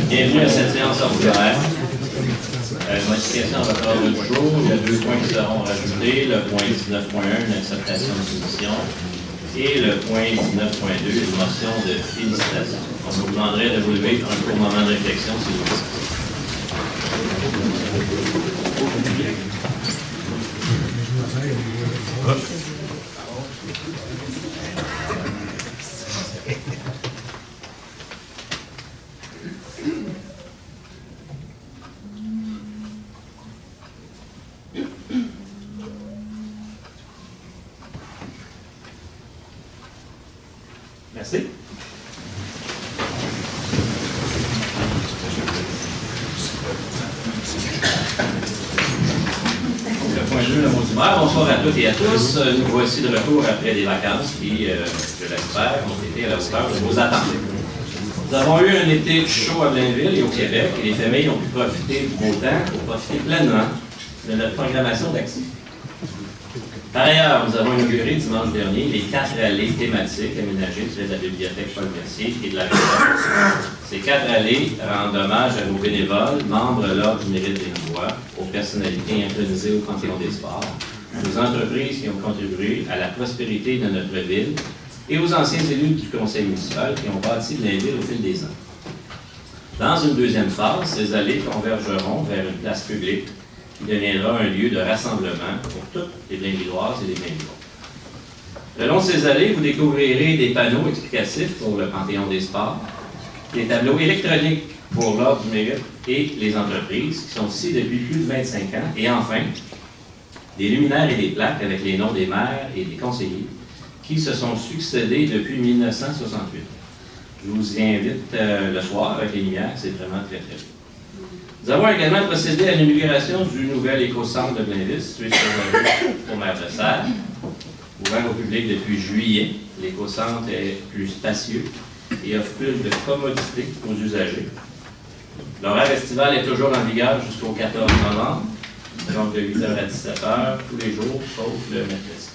Bienvenue à cette séance ordinaire. Modification à votre ordre du jour. Il y a 2 points qui seront rajoutés. Le point 19.1, l'acceptation de soumission. Et le point 19.2, une motion de félicitations. On vous demanderait de vous lever un court moment de réflexion, s'il vous plaît. Merci. Le point 2, le mot du maire. Bonsoir à toutes et à tous. Nous voici de retour après des vacances qui, je l'espère, ont été à la hauteur de vos attentes. Nous avons eu un été chaud à Blainville et au Québec et les familles ont pu profiter du beau temps pour profiter pleinement de notre programmation d'activités. Par ailleurs, nous avons inauguré dimanche dernier les 4 allées thématiques aménagées près de la bibliothèque Paul-Mercier et de la République. Ces 4 allées rendent hommage à nos bénévoles, membres de l'Ordre du mérite des Gaulois, aux personnalités intronisées au Panthéon des sports, aux entreprises qui ont contribué à la prospérité de notre ville et aux anciens élus du conseil municipal qui ont bâti Blainville au fil des ans. Dans une deuxième phase, ces allées convergeront vers une place publique qui deviendra un lieu de rassemblement pour toutes les Blainvilloises et les Blainvillois. Le long de ces allées, vous découvrirez des panneaux explicatifs pour le Panthéon des sports, des tableaux électroniques pour l'Ordre du mérite et les entreprises qui sont ici depuis plus de 25 ans, et enfin, des luminaires et des plaques avec les noms des maires et des conseillers qui se sont succédés depuis 1968. Je vous y invite le soir avec les lumières, c'est vraiment très très beau. Nous avons également procédé à l'inauguration du nouvel éco-centre de Blainville, situé sur la rue Omer-de-Serre. Ouvert au public depuis juillet, l'éco-centre est plus spacieux et offre plus de commodité aux usagers. L'horaire estival est toujours en vigueur jusqu'au 14 novembre, donc de 8h à 17h, tous les jours, sauf le mercredi.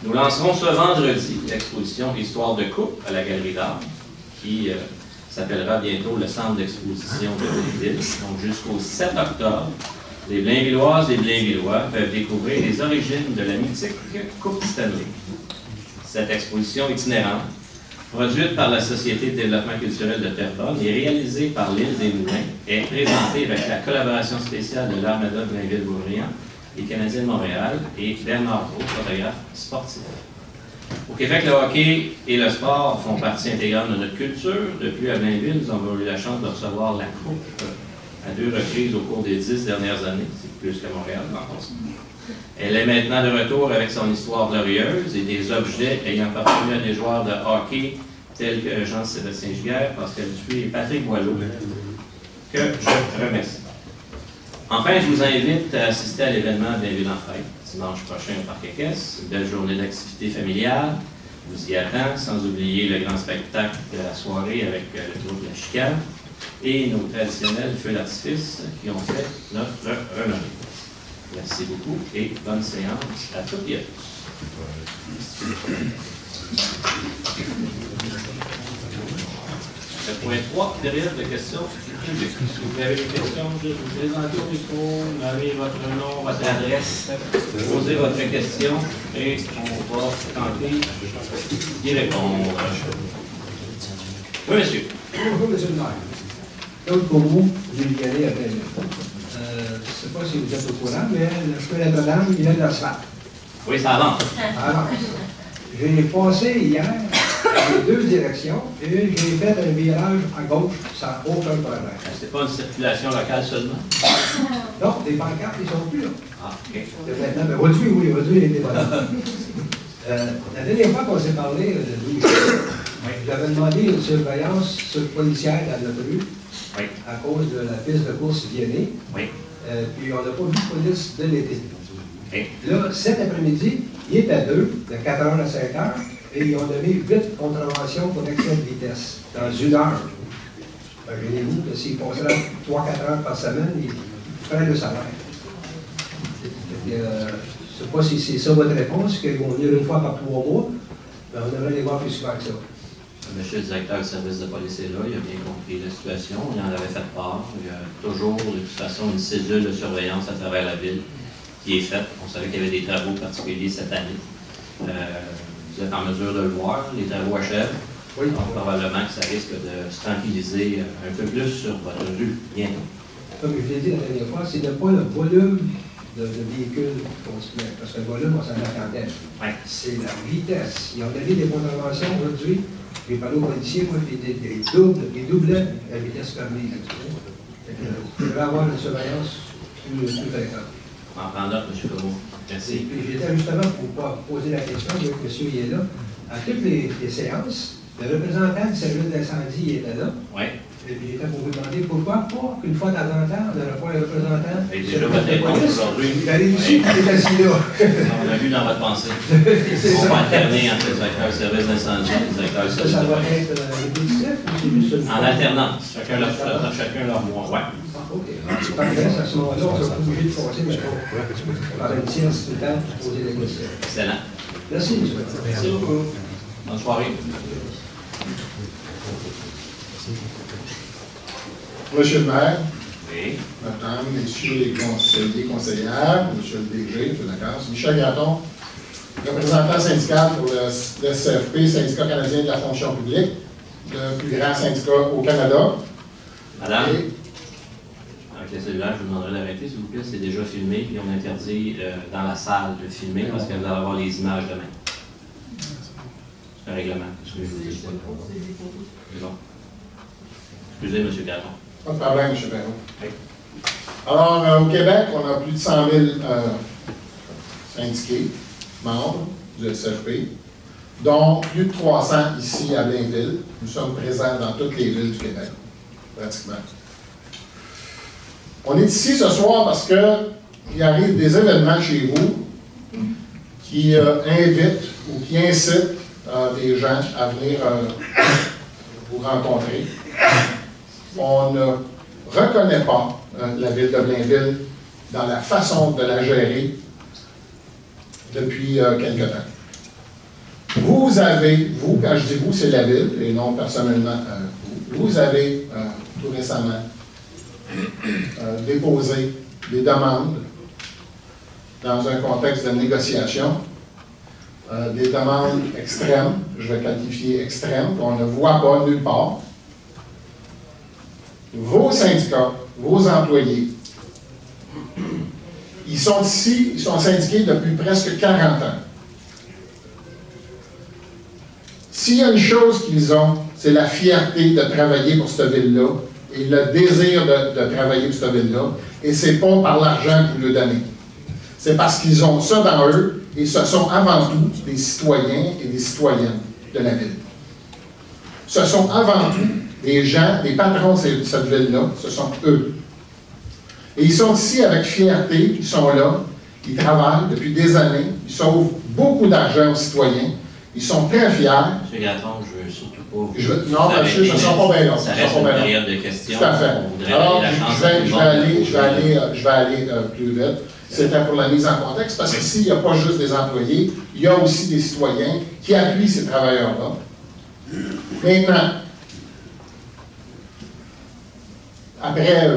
Nous lancerons ce vendredi l'exposition Histoire de couple à la Galerie d'art, qui s'appellera bientôt le Centre d'exposition de Blainville. Donc jusqu'au 7 octobre, les Blainvilloises et Blainvillois peuvent découvrir les origines de la mythique Coupe Stanley. Cette exposition itinérante, produite par la Société de développement culturel de Terrebonne et réalisée par l'Île des Moulins, est présentée avec la collaboration spéciale de l'Armada Blainville-Bourriand, les Canadiens de Montréal et Bernard Brault, photographe sportif. Au Québec, le hockey et le sport font partie intégrante de notre culture. Depuis à Blainville, nous avons eu la chance de recevoir la Coupe à 2 reprises au cours des 10 dernières années. C'est plus qu'à Montréal, en fait. Elle est maintenant de retour avec son histoire glorieuse et des objets ayant appartenu à des joueurs de hockey tels que Jean-Sébastien Giguère, Pascal Dupuis et Patrick Boileau, que je remercie. Enfin, je vous invite à assister à l'événement Blainville en fête, dimanche prochain au Parc Équestre, une belle journée d'activité familiale. Vous y attend, sans oublier le grand spectacle de la soirée avec le groupe La Chicane et nos traditionnels feux d'artifice qui ont fait notre renommée. Merci beaucoup et bonne séance à toutes et à tous. Le point 3, période de questions publiques. Si vous avez des questions, je vous présente au micro, nommez votre nom, votre adresse, posez votre question et on va tenter d'y répondre. Oui, monsieur. Bonjour, monsieur le maire. Claude Beaumont, j'ai allé à Blainville. Je ne sais pas si vous êtes au courant, mais le chemin Notre-Dame, il vient de l'asphalte. Oui, ça avance. Alors, j'ai passé hier les 2 directions et j'ai fait un virage à gauche sans aucun problème. C'est pas une circulation locale seulement? Non, les pancartes, ils ne sont plus là. Ah, OK. Maintenant, mais aujourd'hui, oui, aujourd'hui, il était pas là. La dernière fois qu'on s'est parlé, j'avais demandé une surveillance policière à notre rue. Oui. À cause de la piste de course Viennet. Oui. Puis on n'a pas vu de police de l'été. Oui. Là, cet après-midi, il est à 2, de 4h à 5h, et ils ont donné 8 contraventions pour excès de vitesse dans 1 heure. Imaginez-vous que s'ils passaient 3-4 heures par semaine, ils prennent le salaire. Je ne sais pas si c'est ça votre réponse, qu'ils vont venir une fois par 3 mois, mais on devrait les voir plus souvent que ça. Monsieur le directeur du service de police est là, il a bien compris la situation, il en avait fait part. Il y a toujours, de toute façon, une cédule de surveillance à travers la ville qui est faite. On savait qu'il y avait des travaux particuliers cette année. Vous êtes en mesure de le voir, les travaux achèvent. Oui. Donc, probablement que ça risque de se tranquilliser un peu plus sur votre rue bientôt. Comme je l'ai dit la dernière fois, c'est pas le volume de véhicules qu'on se met, parce que le volume, on s'en attendait. Oui. C'est la vitesse. Ils ont donné des contraventions aujourd'hui. J'ai parlé aux policiers, moi, puis ils doublaient la vitesse permise. Il devrait avoir une surveillance plus fréquente. En prend note, M. Comeau. Merci. Et puis j'étais justement pour poser la question, je vois que monsieur il est là. À toutes les séances, le représentant du service d'incendie était là. Oui. Et puis j'étais pour vous demander pourquoi pas qu'une fois de temps en temps, on n'aurait pas un représentant. Et déjà votre réponse aujourd'hui. Il arrive ici, il est assis là. On a vu dans votre pensée. On va alterner entre le directeur du service d'incendie et le directeur du service Ça de va police. être répétitif ou c'est juste une En fois? alternance, chacun leur mois. Ouais. OK. Parfait, à ce moment-là, on sera obligé de forcer, mais par une tierce du temps pour poser des questions. Excellent. Merci, monsieur. Merci beaucoup. Bonne soirée. Monsieur le maire, Oui. madame, messieurs les conseillers, conseillères, monsieur le DG, monsieur Lacasse, Michel Gratton, représentant syndical pour le SCFP, Syndicat canadien de la fonction publique, le plus grand syndicat au Canada. Madame, Et avec le cellulaire, je vous demanderai d'arrêter, s'il vous plaît. C'est déjà filmé, puis on interdit dans la salle de filmer parce que vous allez avoir les images demain. C'est un règlement. Qu'est-ce que je vous dis? C'est bon. Excusez, M. Gratton. pas de problème, M. Perron. Alors, au Québec, on a plus de 100 000 syndiqués, membres du SFP, dont plus de 300 ici à Blainville. Nous sommes présents dans toutes les villes du Québec, pratiquement. On est ici ce soir parce qu'il arrive des événements chez vous qui invitent ou qui incitent des gens à venir vous rencontrer. On ne reconnaît pas la ville de Blainville dans la façon de la gérer depuis quelque temps. Vous avez, vous, quand je dis vous, c'est la ville, et non personnellement vous avez tout récemment déposé des demandes dans un contexte de négociation, des demandes extrêmes, je vais qualifier extrêmes, qu'on ne voit pas nulle part. Vos syndicats, vos employés, ils sont ici, ils sont syndiqués depuis presque 40 ans. S'il y a une chose qu'ils ont, c'est la fierté de travailler pour cette ville-là et le désir de travailler pour cette ville-là. Et ce n'est pas par l'argent que vous le donnez. C'est parce qu'ils ont ça dans eux et ce sont avant tout des citoyens et des citoyennes de la ville. Ce sont avant tout des gens, des patrons de cette ville-là, ce sont eux. Et ils sont ici avec fierté, ils sont là, ils travaillent depuis des années, ils sauvent beaucoup d'argent aux citoyens, ils sont très fiers. M. Gratton, je ne veux surtout pas vous... Non, monsieur, ça ne sera pas bien long. Ça reste une période de questions. Tout à fait. Alors, je vais aller plus vite. C'était pour la mise en contexte, parce qu'ici, il n'y a pas juste des employés, il y a aussi des citoyens qui appuient ces travailleurs-là. Maintenant, après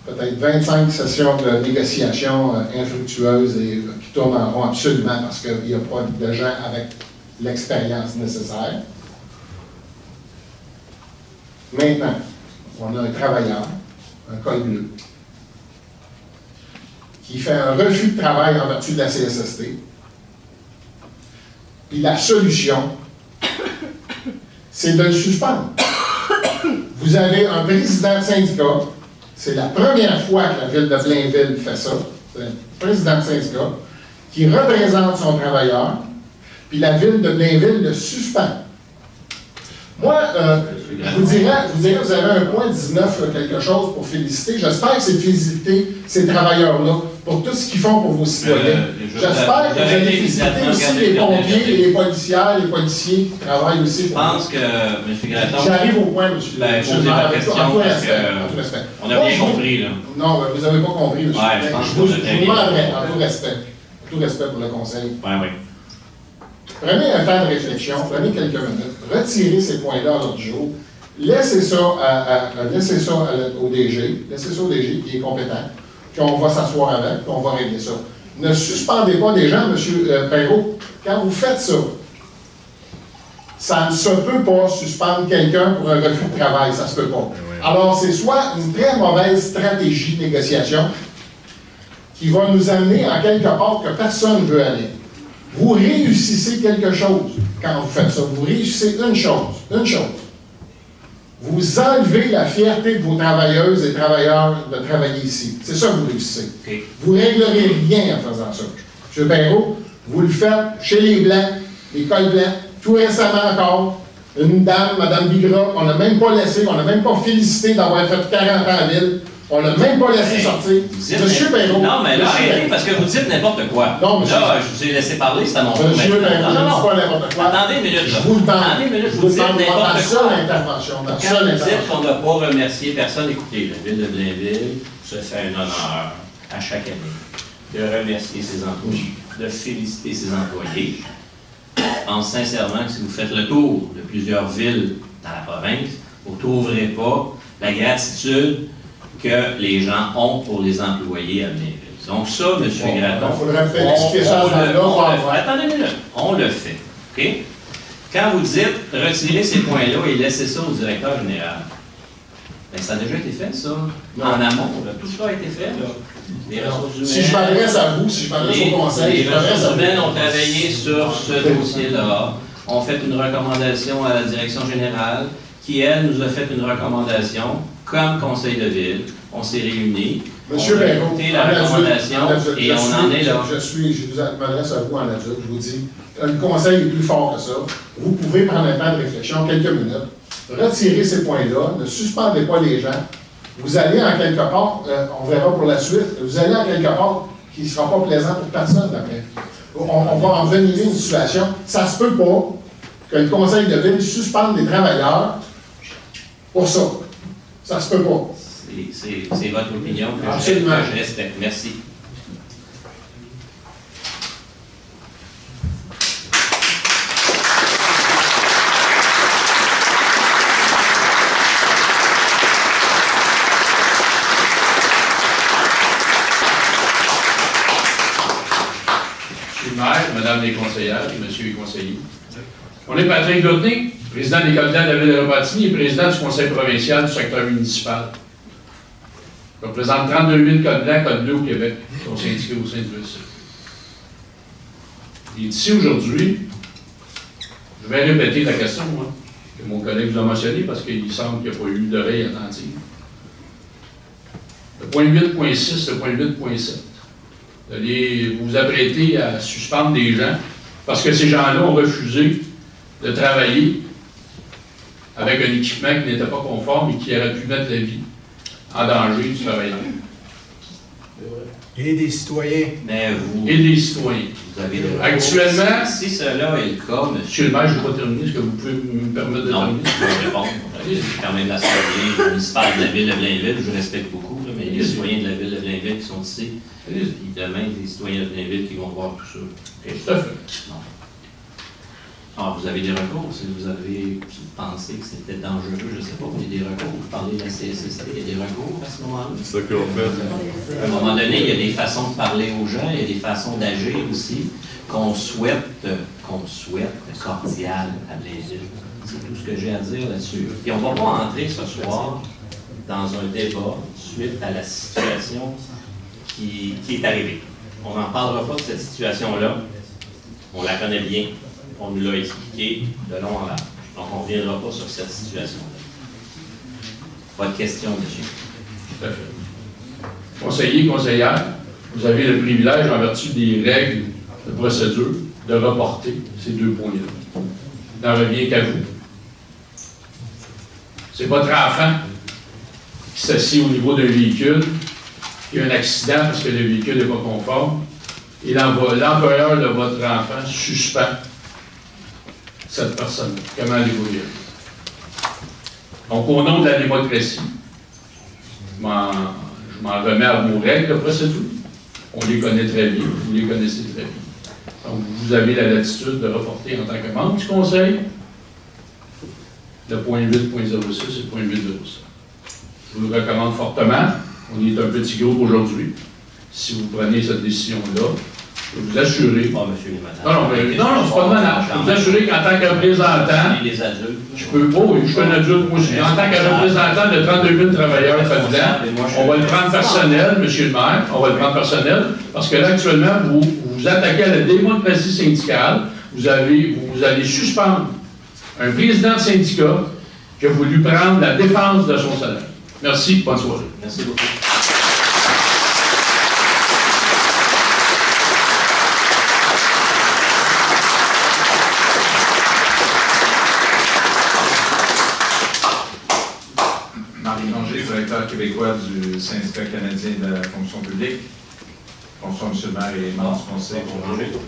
peut-être 25 sessions de négociations infructueuses et qui tournent en rond absolument parce qu'il n'y a pas de gens avec l'expérience nécessaire. Maintenant, on a un travailleur, un col bleu, qui fait un refus de travail en vertu de la CSST. Puis la solution, c'est de le suspendre. Vous avez un président de syndicat, c'est la première fois que la ville de Blainville fait ça, c'est un président de syndicat, qui représente son travailleur, puis la ville de Blainville le suspend. Moi, je vous dirais, vous avez un point 19 quelque chose pour féliciter. J'espère que c'est de féliciter ces travailleurs-là pour tout ce qu'ils font pour vos citoyens. J'espère que vous allez féliciter aussi les pompiers et les policiers qui travaillent aussi. Je pense que, M. Gratton... J'arrive au point, M. Ben, posez votre question parce qu'on a bien compris, là. Non, vous n'avez pas compris, M. Je vous demanderai, en tout respect pour le Conseil. Oui. Prenez un temps de réflexion, prenez quelques minutes, retirez ces points-là à l'ordre du jour, laissez ça au DG, qui est compétent, puis on va s'asseoir avec, puis on va régler ça. Ne suspendez pas des gens, M. Perrault. Quand vous faites ça, ça ne se peut pas suspendre quelqu'un pour un refus de travail, ça ne se peut pas. Alors, c'est soit une très mauvaise stratégie de négociation qui va nous amener en quelque part que personne ne veut aller. Vous réussissez quelque chose quand vous faites ça. Vous réussissez une chose. Vous enlevez la fierté de vos travailleuses et travailleurs de travailler ici. C'est ça que vous réussissez. Okay. Vous ne réglerez rien en faisant ça. M. Perrault, vous le faites chez les Blancs, les cols blancs, tout récemment encore. Une dame, Mme Bigra, on n'a même pas laissé, on n'a même pas félicité d'avoir fait 40 ans à ville. On l'a même pas laissé sortir. Monsieur Perrault. Non, mais là, arrêtez, parce que vous dites n'importe quoi. Non, monsieur. Là, je vous ai laissé parler, c'est à mon tour. Monsieur Perrault, non, pas n'importe quoi. Attendez une minute. Je vous le demande. Attendez une minute, je vous dis n'importe quoi. Ma seule intervention. Quand vous dites qu'on n'a pas remercié personne, écoutez, la ville de Blainville se fait un honneur à chaque année de remercier ses employés, de féliciter ses employés. Je pense sincèrement que si vous faites le tour de plusieurs villes dans la province, vous ne trouverez pas la gratitude que les gens ont pour les employés à Blainville. Donc ça, M. Gratton, attendez une minute, on le fait. OK? Quand vous dites retirez ces points-là et laissez ça au directeur général, bien, ça a déjà été fait, ça. En amont, là, tout ça a été fait. Là. Les ressources humaines, si je m'adresse à vous, si je m'adresse au Conseil, les ressources humaines ont travaillé sur ce dossier-là, ont fait une recommandation à la direction générale, qui, elle, nous a fait une recommandation comme conseil de ville. On s'est réunis, Monsieur on a écouté la recommandation et on en est là. Je m'adresse à vous en adulte, je vous dis, le conseil est plus fort que ça. Vous pouvez prendre un temps de réflexion, quelques minutes, retirer ces points-là, ne suspendez pas les gens. Vous allez en quelque part, on verra pour la suite, vous allez en quelque part qui ne sera pas plaisant pour personne après. On va envenimer une situation. Ça ne se peut pas que le conseil de ville suspende les travailleurs pour ça. Ça ne se peut pas. C'est votre opinion que je respecte. Merci. Monsieur le maire, Madame les conseillères et Monsieur les conseillers. On est Patrick Gauthier, président des candidats de la ville de Repentigny et président du conseil provincial du secteur municipal. Je représente 32 000 codes blancs, codes bleus au Québec, qui sont syndiqués au sein du VC. Et ici aujourd'hui, je vais répéter la question que mon collègue vous a mentionnée parce qu'il semble qu'il n'y a pas eu d'oreille attentive. Le point 8.6, le point 8.7. Vous vous apprêtez à suspendre des gens parce que ces gens-là ont refusé de travailler avec un équipement qui n'était pas conforme et qui aurait pu mettre la vie en danger du travailleur. Et des citoyens. Mais vous, et des citoyens. Vous avez le actuellement, si cela est le cas, monsieur le maire, je ne vais pas terminer. Est-ce que vous pouvez me permettre de terminer? Non, je vais répondre. Je suis quand même l'assemblée municipale de la ville de Blainville, je respecte beaucoup, là, mais les citoyens de la ville de Blainville qui sont ici, puis demain, des citoyens de Blainville qui vont voir tout ça. Tout à fait. Non. Alors, vous avez des recours, si vous pensez que c'est peut-être dangereux, je ne sais pas, il y a des recours, vous parlez de la CSST, il y a des recours à ce moment-là. C'est ça qu'on fait. À un moment donné, il y a des façons de parler aux gens, il y a des façons d'agir aussi, qu'on souhaite cordiales à Blainville. C'est tout ce que j'ai à dire là-dessus. Et on ne va pas entrer ce soir dans un débat suite à la situation qui est arrivée. On n'en parlera pas de cette situation-là. On la connaît bien. On nous l'a expliqué de long en large. Donc, on ne reviendra pas sur cette situation-là. Votre question, monsieur. Tout à fait. Conseiller, conseillère, vous avez le privilège, en vertu des règles de procédure, de reporter ces deux points-là. Il n'en revient qu'à vous. C'est votre enfant qui s'assied au niveau d'un véhicule qu'il y a un accident parce que le véhicule n'est pas conforme, et l'employeur de votre enfant suspend cette personne. Comment allez-vous dire? Donc, au nom de la démocratie, je m'en remets à vos règles de procédure. On les connaît très bien, vous les connaissez très bien. Donc, vous avez la latitude de reporter en tant que membre du Conseil le point 8.06 et le point 8.07. Je vous le recommande fortement. On est un petit groupe aujourd'hui. Si vous prenez cette décision-là, je peux vous assurer. Bon, monsieur le non, c'est pas de menace. Je peux vous assurer qu'en tant que représentant, les adultes. je peux, oui, je suis un adulte, moi aussi. En tant que représentant de 32 000 travailleurs là-dedans, on va le prendre personnel, monsieur le maire, on va le prendre personnel, parce que là, actuellement, vous vous attaquez à la démocratie syndicale, vous allez suspendre un président de syndicat qui a voulu prendre la défense de son salaire. Merci, bonne soirée. Merci beaucoup. Directeur québécois du syndicat canadien de la fonction publique. Bonsoir, M. le maire et membres du conseil. Bonjour.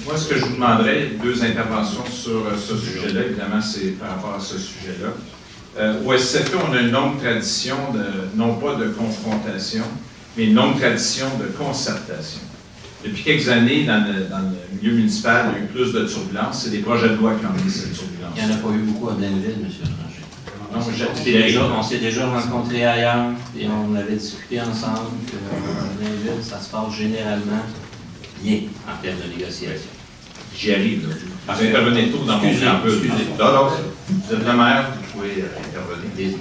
Moi, ce que je vous demanderais, deux interventions sur ce sujet-là. Évidemment, c'est par rapport à ce sujet-là. Au SCP, on a une longue tradition, non pas de confrontation, mais une longue tradition de concertation. Depuis quelques années, dans le milieu municipal, il y a eu plus de turbulences. C'est des projets de loi qui ont mis cette turbulence. Il n'y en a pas eu beaucoup à Blainville, M. Ranger. Non, On s'est déjà rencontrés ailleurs et on avait discuté ensemble que Blainville, ça se passe généralement bien en termes de négociation. J'y arrive. Là. Vous intervenez tôt dans mon campus. Non, vous êtes le maire, vous pouvez intervenir.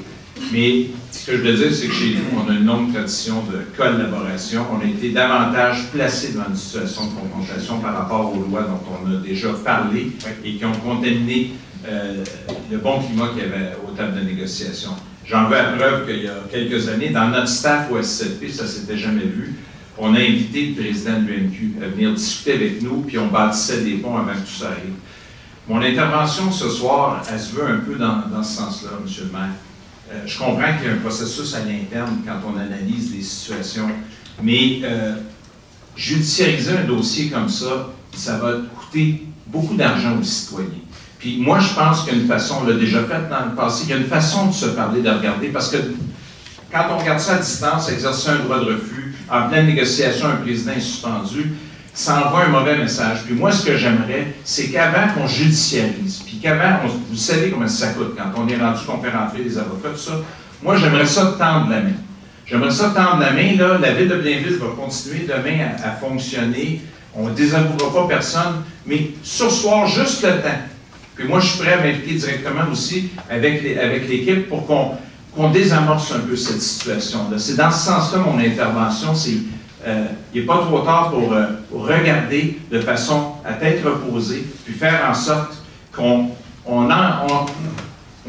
Mais ce que je veux dire, c'est que chez nous, on a une longue tradition de collaboration. On a été davantage placés dans une situation de confrontation par rapport aux lois dont on a déjà parlé et qui ont contaminé le bon climat qu'il y avait aux tables de négociation. J'en veux à preuve qu'il y a quelques années, dans notre staff au SCP, ça ne s'était jamais vu, on a invité le président de l'UMQ à venir discuter avec nous, puis on bâtissait des ponts avant que tout ça arrive. Mon intervention ce soir, elle se veut un peu dans ce sens-là, M. le maire. Je comprends qu'il y a un processus à l'interne quand on analyse les situations, mais judiciariser un dossier comme ça, ça va coûter beaucoup d'argent aux citoyens. Puis moi, je pense qu'il y a une façon, on l'a déjà fait dans le passé, il y a une façon de se parler, de regarder, parce que quand on regarde ça à distance, exercer un droit de refus, en pleine négociation, un président est suspendu, ça envoie un mauvais message. Puis moi, ce que j'aimerais, c'est qu'avant qu'on judiciarise, puis qu'avant, vous savez combien ça coûte quand on est rendu qu'on fait rentrer des avocats, tout ça, moi, j'aimerais ça tendre la main. J'aimerais ça tendre la main, là, la ville de Blainville va continuer demain à fonctionner, on ne désavouera pas personne, mais surseoir juste le temps. Puis moi, je suis prêt à m'impliquer directement aussi avec l'équipe pour qu'on désamorce un peu cette situation-là. C'est dans ce sens-là mon intervention. Il n'est pas trop tard pour regarder de façon à tête reposée, puis faire en sorte qu'on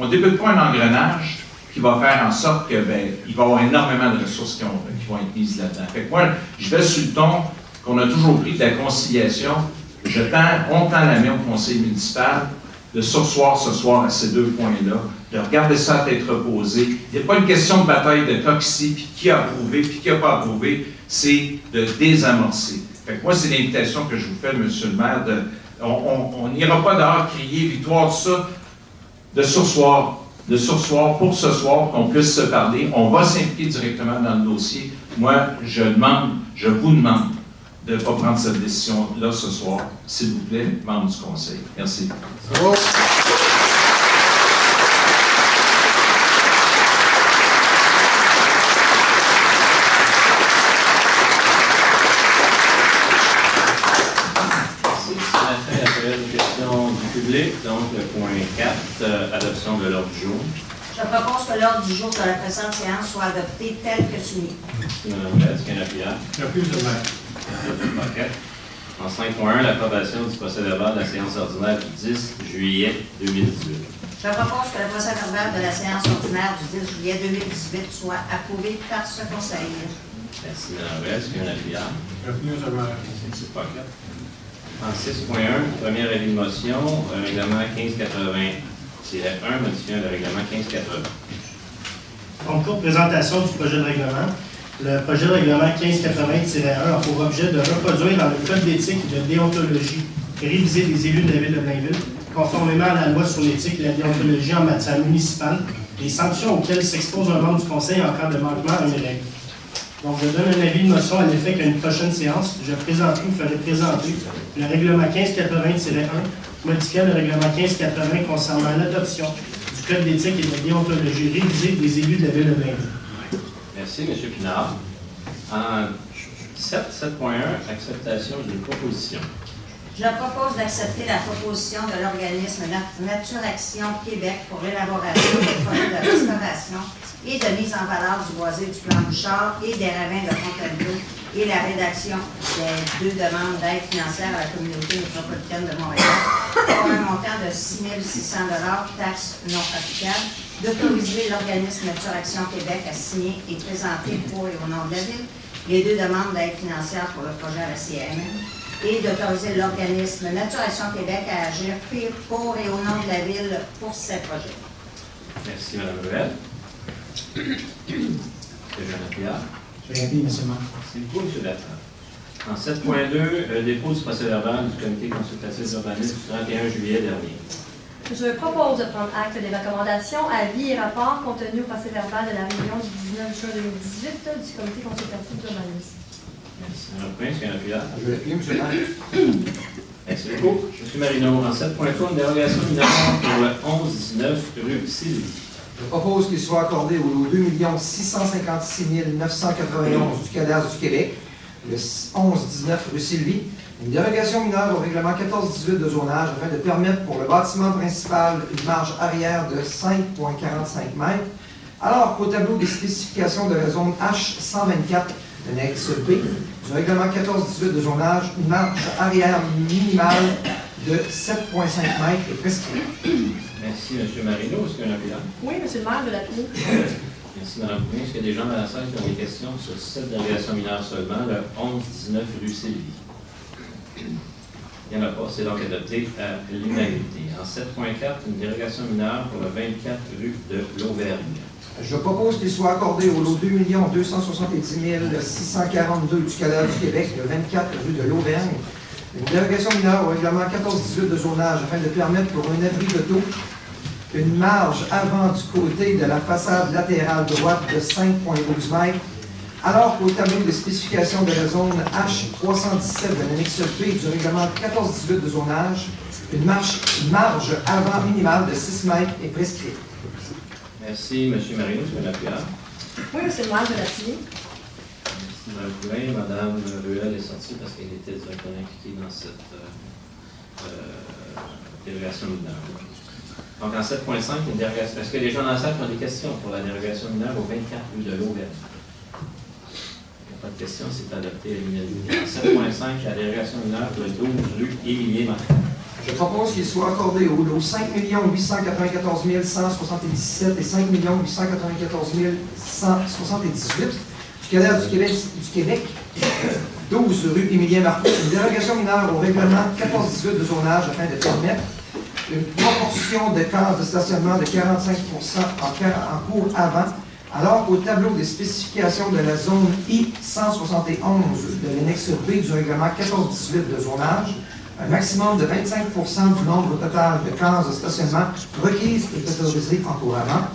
débute pas un engrenage qui va faire en sorte qu'il va y avoir énormément de ressources qui vont être mises là-dedans. Fait que moi, je vais sur le ton qu'on a toujours pris de la conciliation. On tend la main au conseil municipal de surseoir ce soir à ces deux points-là, de regarder ça à tête reposée. Il n'y a pas une question de bataille de coq ici, puis qui a approuvé, puis qui n'a pas approuvé, c'est de désamorcer. Fait que moi, c'est l'invitation que je vous fais, Monsieur le maire, on n'ira pas dehors crier victoire de ça, de surseoir pour ce soir, qu'on puisse se parler. On va s'impliquer directement dans le dossier. Moi, je vous demande de ne pas prendre cette décision-là ce soir, s'il vous plaît, membres du Conseil. Merci. Bravo. Donc, le point 4, adoption de l'ordre du jour. Je propose que l'ordre du jour de la présente séance soit adopté tel que soumis. Mme Ouellette, est-ce qu'il y a un appuyant? J'appuie le maire. En 5.1, l'approbation du procès-verbal de la séance ordinaire du 10 juillet 2018. Je propose que le procès-verbal de la séance ordinaire du 10 juillet 2018 soit approuvé par ce Conseil. Merci, Mme Ouellette. Est-ce qu'il y a un appuyant? J'appuie le maire. En 6.1, premier avis de motion, règlement 1580-1, modifiant le règlement 1580. En cours de présentation du projet de règlement, Le projet de règlement 1580-1 a pour objet de reproduire dans le code d'éthique et de déontologie révisé des élus de la ville de Blainville, conformément à la loi sur l'éthique et la déontologie en matière municipale, les sanctions auxquelles s'expose un membre du conseil en cas de manquement à une règle. Donc, je donne un avis de motion à l'effet qu'à une prochaine séance, je présenterai ou ferai présenter le règlement 1580-1, modifiant le règlement 1580 concernant l'adoption du code d'éthique et de déontologie révisé des élus de la ville de Blainville. Merci, M. Pinard. En 7.1, acceptation d'une proposition. Je propose d'accepter la proposition de l'organisme Nature Action Québec pour l'élaboration des projets de restauration et de mise en valeur du boisé du plan Bouchard et des ravins de Fontainebleau et la rédaction des 2 demandes d'aide financière à la communauté métropolitaine de Montréal pour un montant de 6 600 $, taxes non applicables, d'autoriser l'organisme Nature Action Québec à signer et présenter pour et au nom de la Ville les 2 demandes d'aide financière pour le projet à la CMN et d'autoriser l'organisme Nature Action Québec à agir pour et au nom de la Ville pour ces projets. Merci, Mme Ruel. M. Jean Lapierre. Je vais répondre, M. le maire. Merci beaucoup, M. Bertrand. En 7.2, dépôt du procès-verbal du comité consultatif d'urbanisme du 31 juillet dernier. Je propose de prendre acte des recommandations, avis et rapports contenus au procès-verbal de la réunion du 19 juin 2018 du comité consultatif d'urbanisme. Merci, Mme Prince. M. Lapierre. Je vais appuyer, M. le maire. Merci beaucoup. M. Marino, en 7.3, une dérogation mineure pour le 11-19 rue Sylvie. Je propose qu'il soit accordé au lot 2 656 991 du cadastre du Québec, le 11-19 rue Sylvie, une dérogation mineure au règlement 14-18 de zonage afin de permettre pour le bâtiment principal une marge arrière de 5,45 mètres, alors qu'au tableau des spécifications de la zone H124, annexe B, du règlement 14-18 de zonage, une marge arrière minimale de 7,5 mètres est prescrite. Merci, M. Marino. Est-ce qu'il y a un appel? Oui, M. le maire de l'appui. Merci, Mme Poulin. Est-ce qu'il y a des gens dans la salle qui ont des questions sur cette dérogation mineure seulement, le 11-19 rue Sylvie? Il n'y en a pas. C'est donc adopté à l'unanimité. En 7.4, une dérogation mineure pour le 24 rue de l'Auvergne. Je propose qu'il soit accordé au lot 2 270 642 du cadastre du Québec, le 24 rue de l'Auvergne, une dérogation mineure au règlement 14-18 de zonage afin de permettre pour un abri d'auto une marge avant du côté de la façade latérale droite de 5,12 mètres, alors qu'au tableau des spécifications de la zone H317 de l'annexe B du règlement 14-18 de zonage, une marge avant minimale de 6 mètres est prescrite. Merci, M. Marino. Est-ce qu'il y a un appel? Oui, M. le maire de l'appui. Merci, Mme Poulin. Mme Ruel est sortie parce qu'elle était directement impliquée dans cette dérogation mineure. Donc, en 7.5, une dérogation. Est-ce que les gens dans la salle ont des questions pour la dérogation mineure au 24 rue de l'Auvergne? Il n'y a pas de questions, c'est adopté à l'unanimité. En 7.5, la dérogation mineure de 12 rue Émilien-Martin. Je propose qu'il soit accordé au lot 5 894 177 et 5 894 178 du cadastre du Québec, 12 rue Émilien-Martin, une dérogation mineure au règlement 14-18 de zonage afin de permettre une proportion de cases de stationnement de 45% en cours avant, alors qu'au tableau des spécifications de la zone I-171 de l'annexe B du règlement 14-18 de zonage, un maximum de 25% du nombre total de cases de stationnement requises est autorisé en cours avant,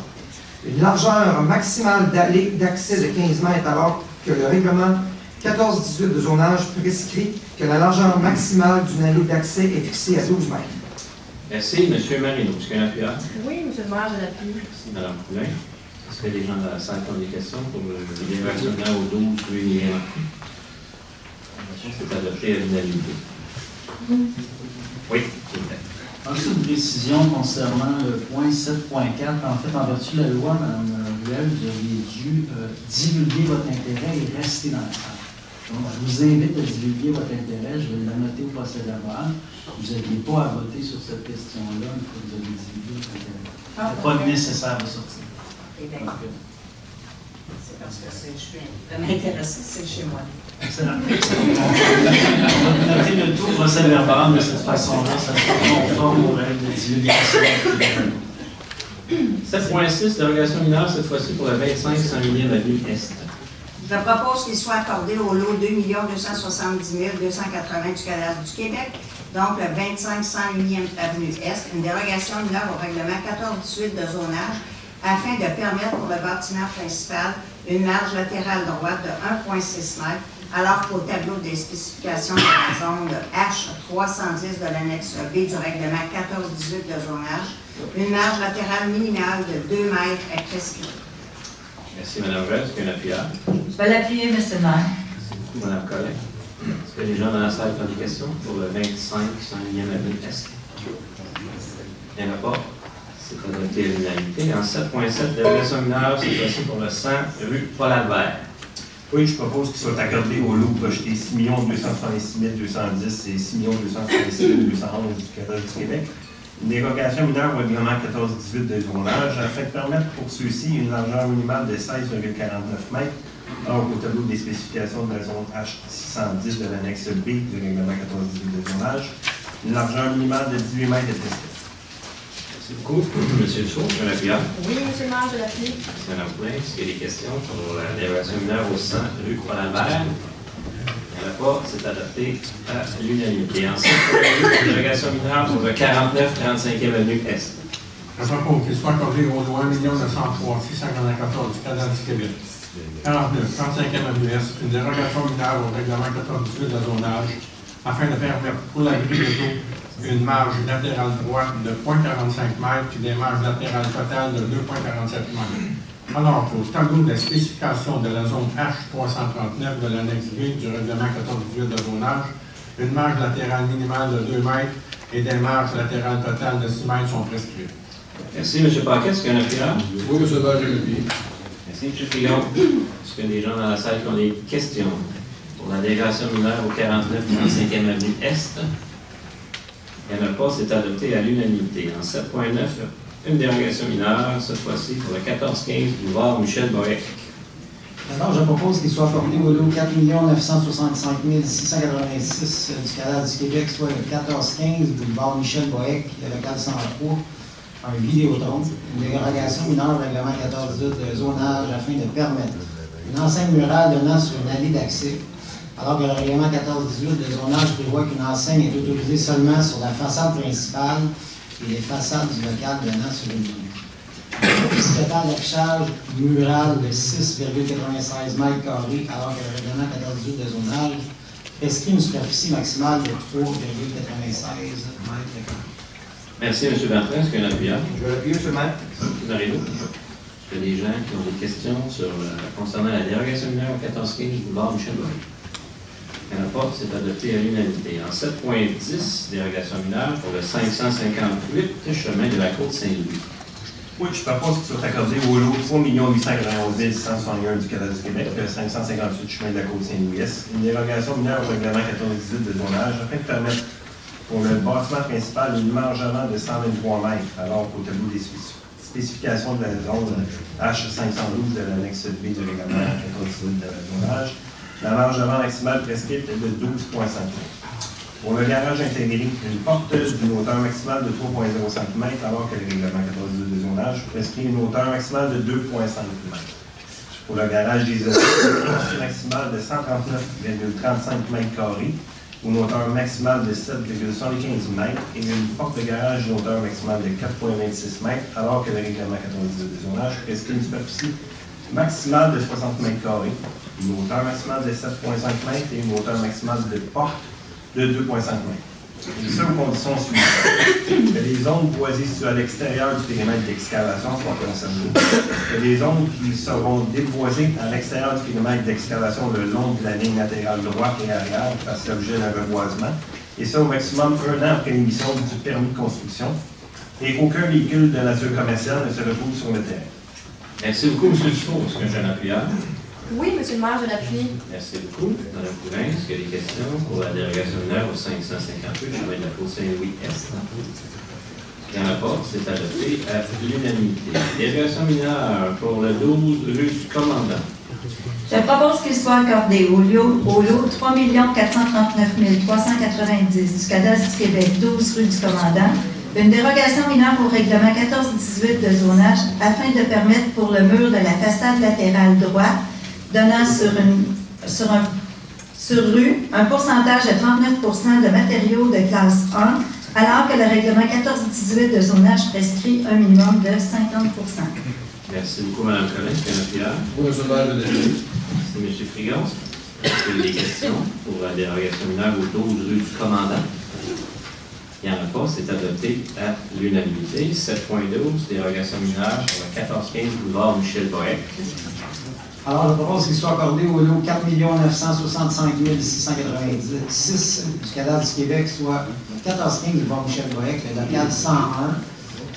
une largeur maximale d'allée d'accès de 15 mètres, alors que le règlement 14-18 de zonage prescrit que la largeur maximale d'une allée d'accès est fixée à 12 mètres. Merci, M. Marino. Est-ce qu'il y a un appel? Oui, M. le maire de l'appui. Merci, Mme Poulin. Est-ce que les gens dans la salle ont des questions pour le dérogation mineure au 12 rue Émilien-Martin? C'est adopté à l'unanimité. Oui, s'il vous plaît. Ensuite, une précision concernant le point 7.4. En fait, en vertu de la loi, Mme Ruel, vous auriez dû divulguer votre intérêt et rester dans la salle. Donc, je vous invite à divulguer votre intérêt. Je vais l'annoter au procès-verbal. Vous n'aviez pas à voter sur cette question-là, une fois que vous avez divulgué votre intérêt. Il n'est pas nécessaire de sortir. Eh bien, c'est parce que je suis vraiment intéressée, c'est chez moi. Excellent. On va noter le tout procès-verbal de cette façon-là. Ça sera conforme aux règles de divulgation. 7.6, dérogation mineure, cette fois-ci pour le 25 100 000 avenue Est. Je propose qu'il soit accordé au lot 2 270 280 du cadastre du Québec, donc le 25 101e Avenue Est, une dérogation mineure au règlement 14-18 de zonage afin de permettre pour le bâtiment principal une marge latérale droite de 1,6 m, alors qu'au tableau des spécifications de la zone H310 de l'annexe B du règlement 14-18 de zonage, une marge latérale minimale de 2 m est prescrite. Merci, Mme Ruel. Est-ce qu'il y a un appuyable? Je vais l'appuyer, M. le maire. Merci, Mme Collet. Est-ce que les gens dans la salle ont des questions pour le 25 101e Avenue Est? Il n'y en a pas. C'est adopté à l'unanimité. En 7.7, dérogation mineure, cette fois-ci pour le 100 rue Paul-Albert. Oui, je propose qu'il soit accordé au lot projeté 6 266 210 et 6 266 211 du cadastre du Québec. Une dérogation mineure au règlement 14-18 de zonage afin de permettre pour ceux-ci une largeur minimale de 16,49 m, alors qu'au tableau des spécifications de la zone H610 de l'annexe B du règlement 14-18 de zonage, une largeur minimale de 18 m est prescrite. Merci beaucoup. M. Dussault, est-ce qu'il y a un appuyable? Oui, M. le maire, je l'appuie. Merci, Mme Poulin. Est-ce qu'il y a des questions sur la dérogation mineure au 100 rue Paul-Albert? Il n'y en a pas. C'est adopté à l'unanimité. Ensuite, la dérogation mineure pour le 49-35e Avenue Est. Je propose qu'il soit accordé au lot 1 903 694 du cadastre du Québec. 49, 35e Avenue Est, une dérogation mineure au règlement 14-18 de zonage afin de permettre pour la grille de taux une marge latérale droite de 0,45 m et des marges latérales totales de 2,47 m. Alors qu'au tableau de spécification de la zone H339 de l'annexe B du règlement 14-18 de zonage, une marge latérale minimale de 2 m et des marges latérales totales de 6 m sont prescrites. Merci, M. Paquet. Est-ce qu'il y a un appuyable? Oui, M. Berger, le pied. Merci, M. Fillon. Est-ce que les gens dans la salle qui ont des questions pour la dérogation mineure au 49-35e Avenue Est? Il n'y en a pas, c'est adopté à l'unanimité. En 7.9, une dérogation mineure, cette fois-ci pour le 14-15 boulevard Michel Bohec. Alors, je propose qu'il soit accordé au lot 4 965 686 du cadastre du Québec, soit le 14-15 boulevard Michel Bohec, le local 103, un Vidéotron, une dérogation mineure au règlement 14-18 de zonage afin de permettre une enseigne murale donnant sur une allée d'accès, alors que le règlement 14-18 de zonage prévoit qu'une enseigne est autorisée seulement sur la façade principale et les façades du local donnant sur une ligne. Le total d'affichage mural de 6,96 m², alors que le règlement 14-18 de zonage prescrit une superficie maximale de 3,96 m². Merci, M. Bertrand. Est-ce qu'il y a un appuyable? Je vais l'appuyer, M. le maire. M. Marino. Est-ce qu'il y a des gens qui ont des questions concernant la dérogation mineure au 14-15 boulevard Michel Bohec? Il n'y en a pas, c'est adopté à l'unanimité. En 7.10, dérogation mineure pour le 558 chemin de la Côte-Saint-Louis. Oui, je propose qu'il soit accordé au lot 3 891 661 du cadastre du Québec, le 558 chemin de la Côte-Saint-Louis, une dérogation mineure au règlement 14-18 de zonage afin de permettre pour le bâtiment principal une marge avant de 123 m, alors qu'au tableau des spécifications de la zone H512 de l'annexe B du règlement 14-18 de zonage, la marge avant maximale prescrite est de 12,5 m. Pour le garage intégré, une porte d'une hauteur maximale de 3,05 m, alors que le règlement 14 de zonage prescrit une hauteur maximale de 2,5 m. Pour le garage des une hauteur maximale de 139,35 m², une hauteur maximale de 7,75 m et une porte de garage d'une hauteur maximale de 4,26 m, alors que le règlement 14 de zonage prescrit une superficie maximale de 60 m², une hauteur maximale de 7,5 m et une hauteur maximale de porte de 2,5 m. Et ça, aux conditions suivantes. Que les zones boisées situées à l'extérieur du périmètre d'excavation soient conservées. Que les zones qui seront déboisées à l'extérieur du périmètre d'excavation le long de la ligne latérale droite et arrière fassent l'objet d'un reboisement. Et ça, au maximum 1 an après l'émission du permis de construction. Et aucun véhicule de nature commerciale ne se retrouve sur le terrain. Merci beaucoup, M. Dussault. Est-ce que j'ai un appuyable? Oui, M. le maire, je l'appuie. Merci beaucoup. Mme Poulin, est-ce qu'il y a des questions pour la dérogation mineure au 558 chemin de la Côte-Saint-Louis-Est? Il n'y en a pas, c'est adopté à l'unanimité. Dérogation mineure pour le 12 rue du Commandant. Je propose qu'il soit accordé au lot 3 439 390 du cadastre du Québec, 12 rue du Commandant, une dérogation mineure au règlement 14-18 de zonage afin de permettre pour le mur de la façade latérale droite donnant sur rue un pourcentage de 39% de matériaux de classe 1, alors que le règlement 14-18 de zonage prescrit un minimum de 50%. Merci beaucoup, Mme Collin. Oui, monsieur le maire, je l'ai. Merci, M. Frigon. Est-ce qu'il y a des questions pour la dérogation mineure au 12 rue du Commandant? Il n'y en a pas, c'est adopté à l'unanimité. 7.12, dérogation mineure sur le 1415 boulevard Michel Bohec. Alors, je propose qu'il soit accordé au lot 4 965 696 du cadastre du Québec, soit 1415 boulevard Michel Bohec, le local 101.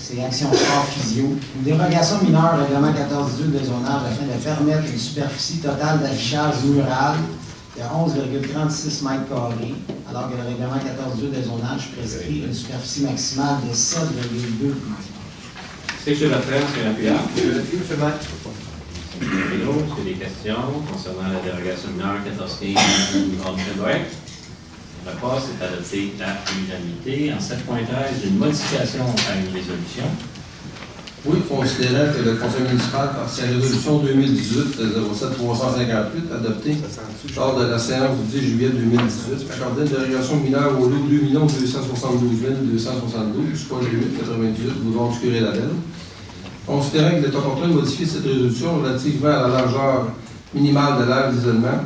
C'est Action Sport Physio. Une dérogation mineure au règlement 14-18 de zonage afin de permettre une superficie totale d'affichage mural de 11,36 m², alors que le règlement 14-18 de zonage prescrit une superficie maximale de 7,2 m². C'est chez la frère, M. Lapierre. Monsieur le maire. Est-ce qu'il y a des questions concernant la dérogation mineure 1415 du boulevard Michel Bohec? La passe est adoptée à l'unanimité. En 7.13, une modification à une résolution. Oui, considérant que le Conseil municipal, par sa résolution 2018-07-358, adoptée lors de la séance du 10 juillet 2018, accordait une dérogation mineure au lot 2 272 272, soit le 898 boulevard du Curé-Labelle. Considérant qu'il est opportun de modifier cette résolution relativement à la largeur minimale de l'aire d'isolement,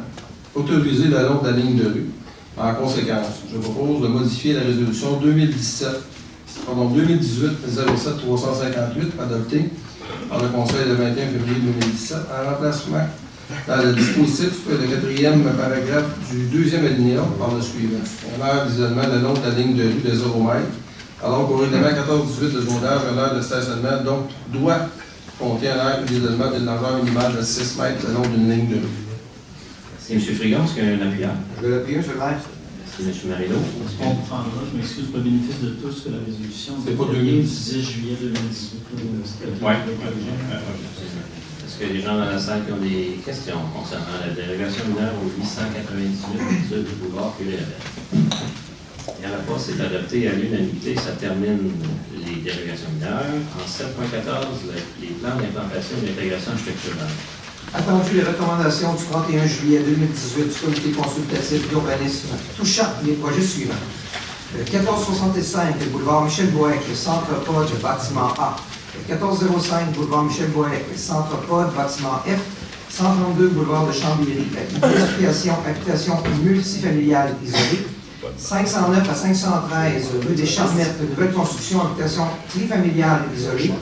autorisée le long de la ligne de rue. En conséquence, je propose de modifier la résolution 2018-07-358 adoptée par le Conseil le 21 février 2017 en remplacement dans le dispositif le 4e paragraphe du 2e alinéa par le suivant. Un aire d'isolement le long de la ligne de rue de 0 m, alors qu'au règlement 14-18 de zonage, un aire de stationnement donc doit compter un aire d'isolement d'une largeur minimale de 6 m le long d'une ligne de rue. C'est M. Frigon, est-ce qu'il y a un appuyant? Je vais l'appuyer, monsieur le maire. Merci, M. Marino. On comprendra, je m'excuse pour le bénéfice de tous, que la résolution c'est pas du 10 juillet 2018. Oui. Est-ce que les gens dans la salle qui ont des questions concernant la dérogation mineure au 898 du boulevard Curé-Labelle? Il n'y en a pas, c'est adopté à l'unanimité. Ça termine les dérogations mineures. En 7.14, les plans d'implantation et d'intégration structurelle. Attendu les recommandations du 31 juillet 2018 du comité consultatif d'urbanisme touchant les projets suivants. Le 1465 boulevard Michel Bohec, le centre pod bâtiment A. Le 1405 boulevard Michel Bohec, le centre pod bâtiment F. 132 boulevard de Chambéry, habitation multifamiliale isolée. 509 à 513 rue des Charmettes, nouvelle construction, habitation trifamiliale isolée.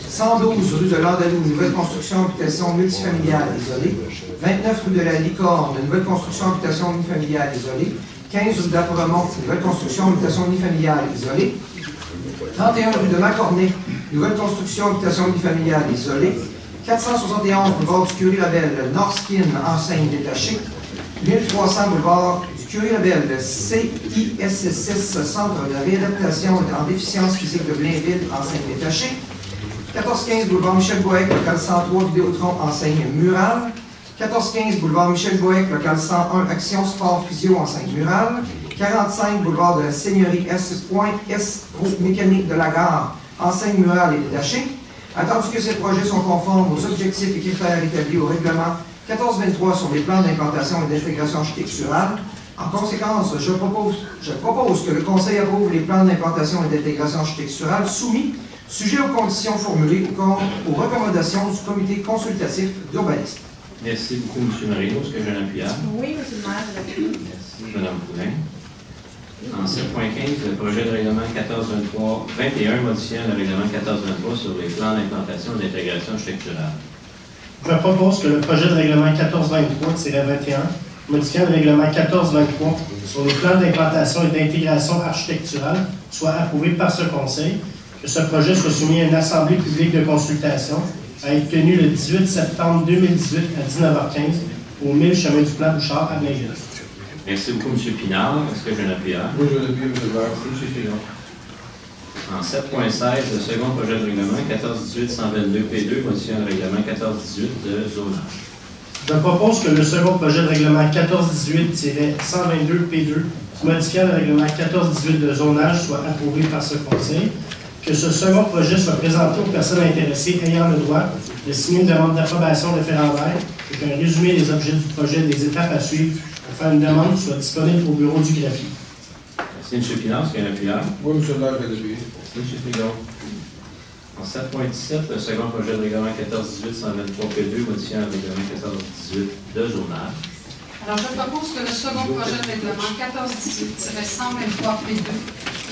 112 rue de l'Andalou, nouvelle construction, habitation multifamiliale isolée. 29 rue de la Licorne, nouvelle construction, habitation unifamiliale isolée. 15 rue d'Apremont, nouvelle construction, habitation unifamiliale isolée. 31 rue de Macornet, nouvelle construction, habitation unifamiliale isolée. 471 boulevard du Curé-Labelle, Norskin, enseigne détachée. 1300 boulevard du Curé-Labelle, CISS6, centre de réadaptation en déficience physique de Blainville, enseigne détachée. 1415 boulevard Michel Bohec, local 103, Vidéotron, enseigne murale. 1415 boulevard Michel Bohec, local 101, Action Sport Physio, enseigne murale. 45 boulevard de la Seigneurie S. Groupe mécanique de la gare, enseigne murale et détachée. Attendu que ces projets sont conformes aux objectifs et critères établis au règlement 1423 sur les plans d'implantation et d'intégration architecturale. En conséquence, je propose que le Conseil approuve les plans d'implantation et d'intégration architecturale soumis, sujet aux conditions formulées aux recommandations du comité consultatif d'urbanisme. Merci beaucoup, M. Marino. Est-ce que j'ai un appuyant? Oui, M. le maire, je l'appuie. Merci, Mme Poulin. En 7.15, le projet de règlement 1423-21 modifiant le règlement 1423 sur les plans d'implantation et d'intégration architecturale. Je propose que le projet de règlement 1423-21, modifiant le règlement 1423 sur les plans d'implantation et d'intégration architecturale, soit approuvé par ce Conseil, que ce projet soit soumis à une assemblée publique de consultation à être tenue le 18 septembre 2018 à 19h15 au 1000 chemin du Plan Bouchard à Blainville. Merci beaucoup, M. Pinard. Est-ce que j'ai un appuyant? Oui, je vais l'appuyer, M. le maire. C'est M. Frigon. En 7.16, le second projet de règlement 1418-122P2 modifiant le règlement 1418 de zonage. Je propose que le second projet de règlement 1418-122P2 modifiant le règlement 1418 de zonage soit approuvé par ce Conseil, que ce second projet soit présenté aux personnes intéressées ayant le droit de signer une demande d'approbation référendaire et qu'un résumé des objets du projet et des étapes à suivre pour faire une demande soit disponible au bureau du greffier. Merci, M. Finance, qui est un appuyeur. Oui, M. le maire, je vais l'appuyer. Merci, M. Frigon. En 7.17, le second projet de règlement 14-18-123-P2 modifiant le règlement 14-18 de zonage. Alors, je propose que le second projet de règlement 14-18-123-P2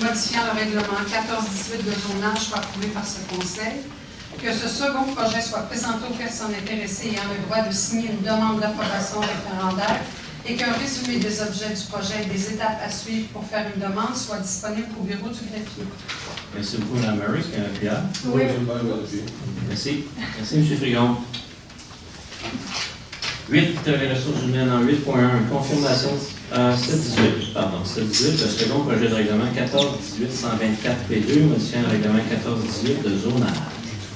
modifiant le règlement 14-18 de zonage soit approuvé par ce Conseil, que ce second projet soit présenté aux personnes intéressées ayant le droit de signer une demande d'approbation référendaire et qu'un résumé des objets du projet et des étapes à suivre pour faire une demande soit disponible au bureau du greffier. Merci beaucoup, Mme Murray, qui est un appuyeur. Oui. Merci. Merci, M. Frigon. 8, les ressources humaines en 8.1, confirmation 7.18, le second projet de règlement 14-18-124-P2 modifiant le règlement 14-18 de zonage.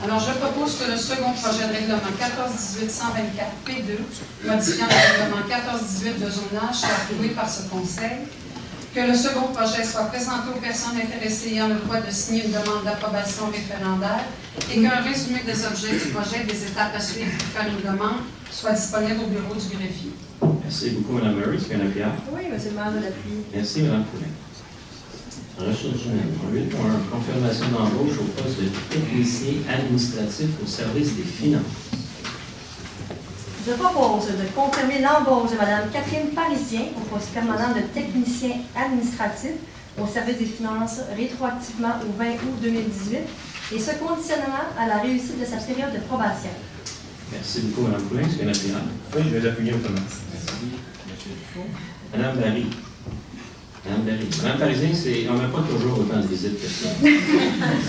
Alors, je propose que le second projet de règlement 14-18-124-P2 modifiant le règlement 14-18 de zonage soit approuvé par ce Conseil, que le second projet soit présenté aux personnes intéressées ayant le droit de signer une demande d'approbation référendaire et qu'un résumé des objets du projet et des étapes à suivre pour faire une demande soit disponible au bureau du greffier. Merci beaucoup, Mme Murray, qui est un appuyeur. Oui, M. le maire, je l'appuie. Merci, Mme Poulin. Ressources humaines. 8.1, confirmation d'embauche au poste de technicien administratif au service des finances. Je propose de confirmer l'embauche de Mme Catherine Parisien au poste permanent de technicien administratif au service des finances rétroactivement au 20 août 2018 et ce conditionnellement à la réussite de sa période de probation. Merci beaucoup, Mme Poulin. Est-ce qu'il y a un appuyant? Oui, je vais l'appuyer autrement. Mme Barry. Mme Parisien, on n'a pas toujours autant de visites que ça.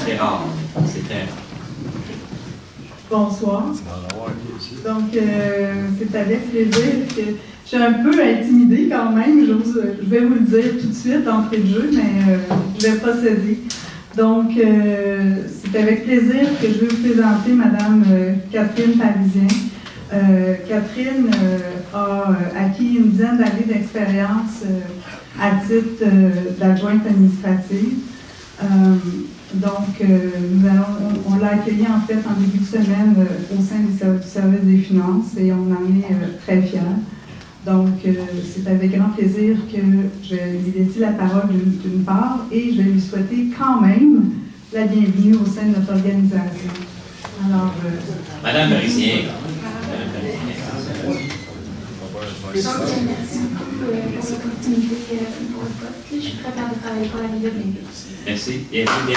C'est rare. C'est très rare. Bonsoir. Donc, c'est avec plaisir que je suis un peu intimidée quand même. Je vais vous le dire tout de suite d'entrée de jeu, mais je vais pas céder. Donc, c'est avec plaisir que je vais vous présenter Mme Catherine Parisien. Catherine a acquis une dizaine d'années d'expérience à titre d'adjointe administrative. Donc, on l'a accueillie en fait en début de semaine au sein du service des finances et on en est très fiers. Donc, c'est avec grand plaisir que je lui laisse la parole d'une part et je vais lui souhaiter quand même la bienvenue au sein de notre organisation. Alors, Madame Parisien. Merci beaucoup pour l'opportunité pour le poste. Je suis très fière de travailler pour la ville de Blainville. Merci. Bienvenue.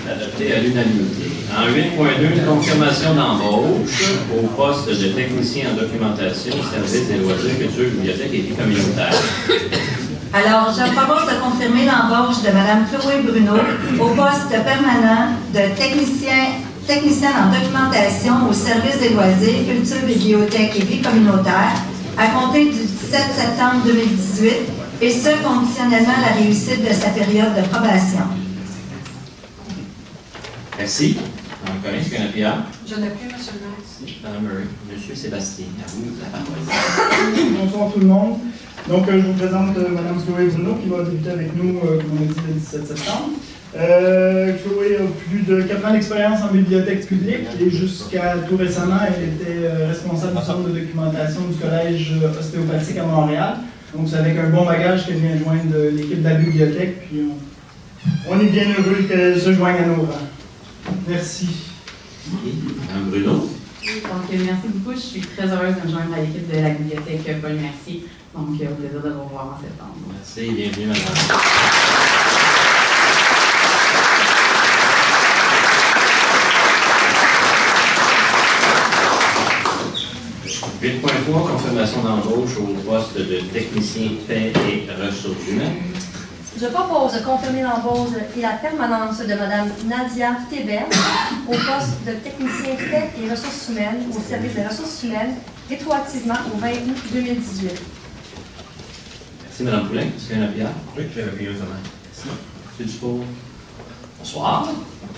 Adopté à l'unanimité. En 8.2, confirmation d'embauche au poste de technicien en documentation au service des loisirs, culture, bibliothèque et vie communautaire. Alors, je propose de confirmer l'embauche de Mme Chloé Bruno au poste permanent de technicienne en documentation au service des loisirs, culture, bibliothèque et vie communautaire à compter du 17 septembre 2018 et ce, conditionnellement à la réussite de sa période de probation. Merci. Encore est-ce qu'il y a un appuyeur? Je n'appuie, M. le maire. Mme Murray. Monsieur Sébastien, à vous la parole. Bonsoir tout le monde. Donc, je vous présente Mme Chloé Bruno qui va débuter avec nous, comme on a dit, le 17 septembre. Chloé a plus de 4 ans d'expérience en bibliothèque publique et jusqu'à tout récemment, elle était responsable du centre de documentation du collège ostéopathique à Montréal. Donc, c'est avec un bon bagage qu'elle vient joindre l'équipe de la bibliothèque. Puis, on est bien heureux qu'elle se joigne à nos rangs. Merci. Mme Bruno. Donc, merci beaucoup. Je suis très heureuse de me joindre à l'équipe de la bibliothèque Paul Mercier. Donc, au plaisir de vous revoir en septembre. Merci, bienvenue, madame. Confirmation d'embauche au poste de technicien paix et ressources humaines. Je propose de confirmer l'embauche et la permanence de Mme Nadia Thébert au poste de technicien paix et ressources humaines au service des ressources humaines rétroactivement au 20 août 2018. Merci, Mme Poulin. Est-ce qu'il y a un appuyeur? Oui, je vais l'appuyer autrement. Merci. M. Dufour. Bonsoir.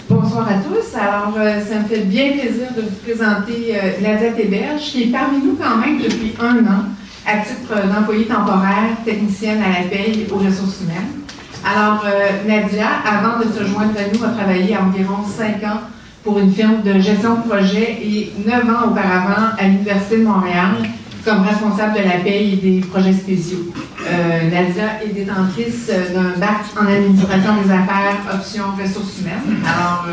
Bonsoir à tous. Alors, ça me fait bien plaisir de vous présenter Nadia Théberge, qui est parmi nous quand même depuis 1 an, à titre d'employée temporaire, technicienne à la paye aux ressources humaines. Alors, Nadia, avant de se joindre à nous, a travaillé environ 5 ans pour une firme de gestion de projet et 9 ans auparavant à l'Université de Montréal comme responsable de la paye et des projets spéciaux. Nadia est détentrice d'un bac en administration des affaires, option ressources humaines. Alors,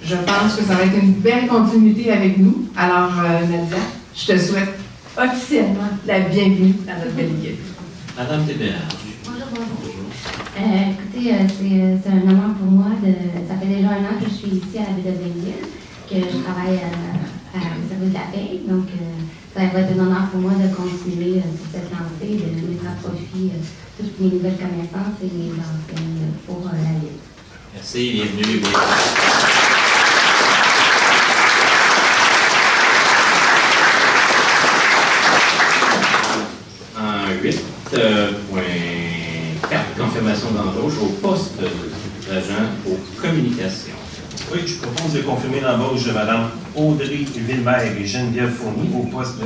je pense que ça va être une belle continuité avec nous. Alors, Nadia, je te souhaite officiellement la bienvenue dans notre belle équipe. Madame Théberge. Écoutez, c'est un honneur pour moi. Ça fait déjà 1 an que je suis ici à la ville de Blainville, que je travaille à service de la paye. Donc, ça va être un honneur pour moi de continuer sur cette lancée, de mettre à profit toutes mes nouvelles connaissances et mes enseignes pour la ville. Merci, bienvenue. En 8.4, confirmation d'embauche au poste d'agent aux communications. Oui, je propose de confirmer l'embauche de Mme Audrey Villemer et Geneviève Fournier au poste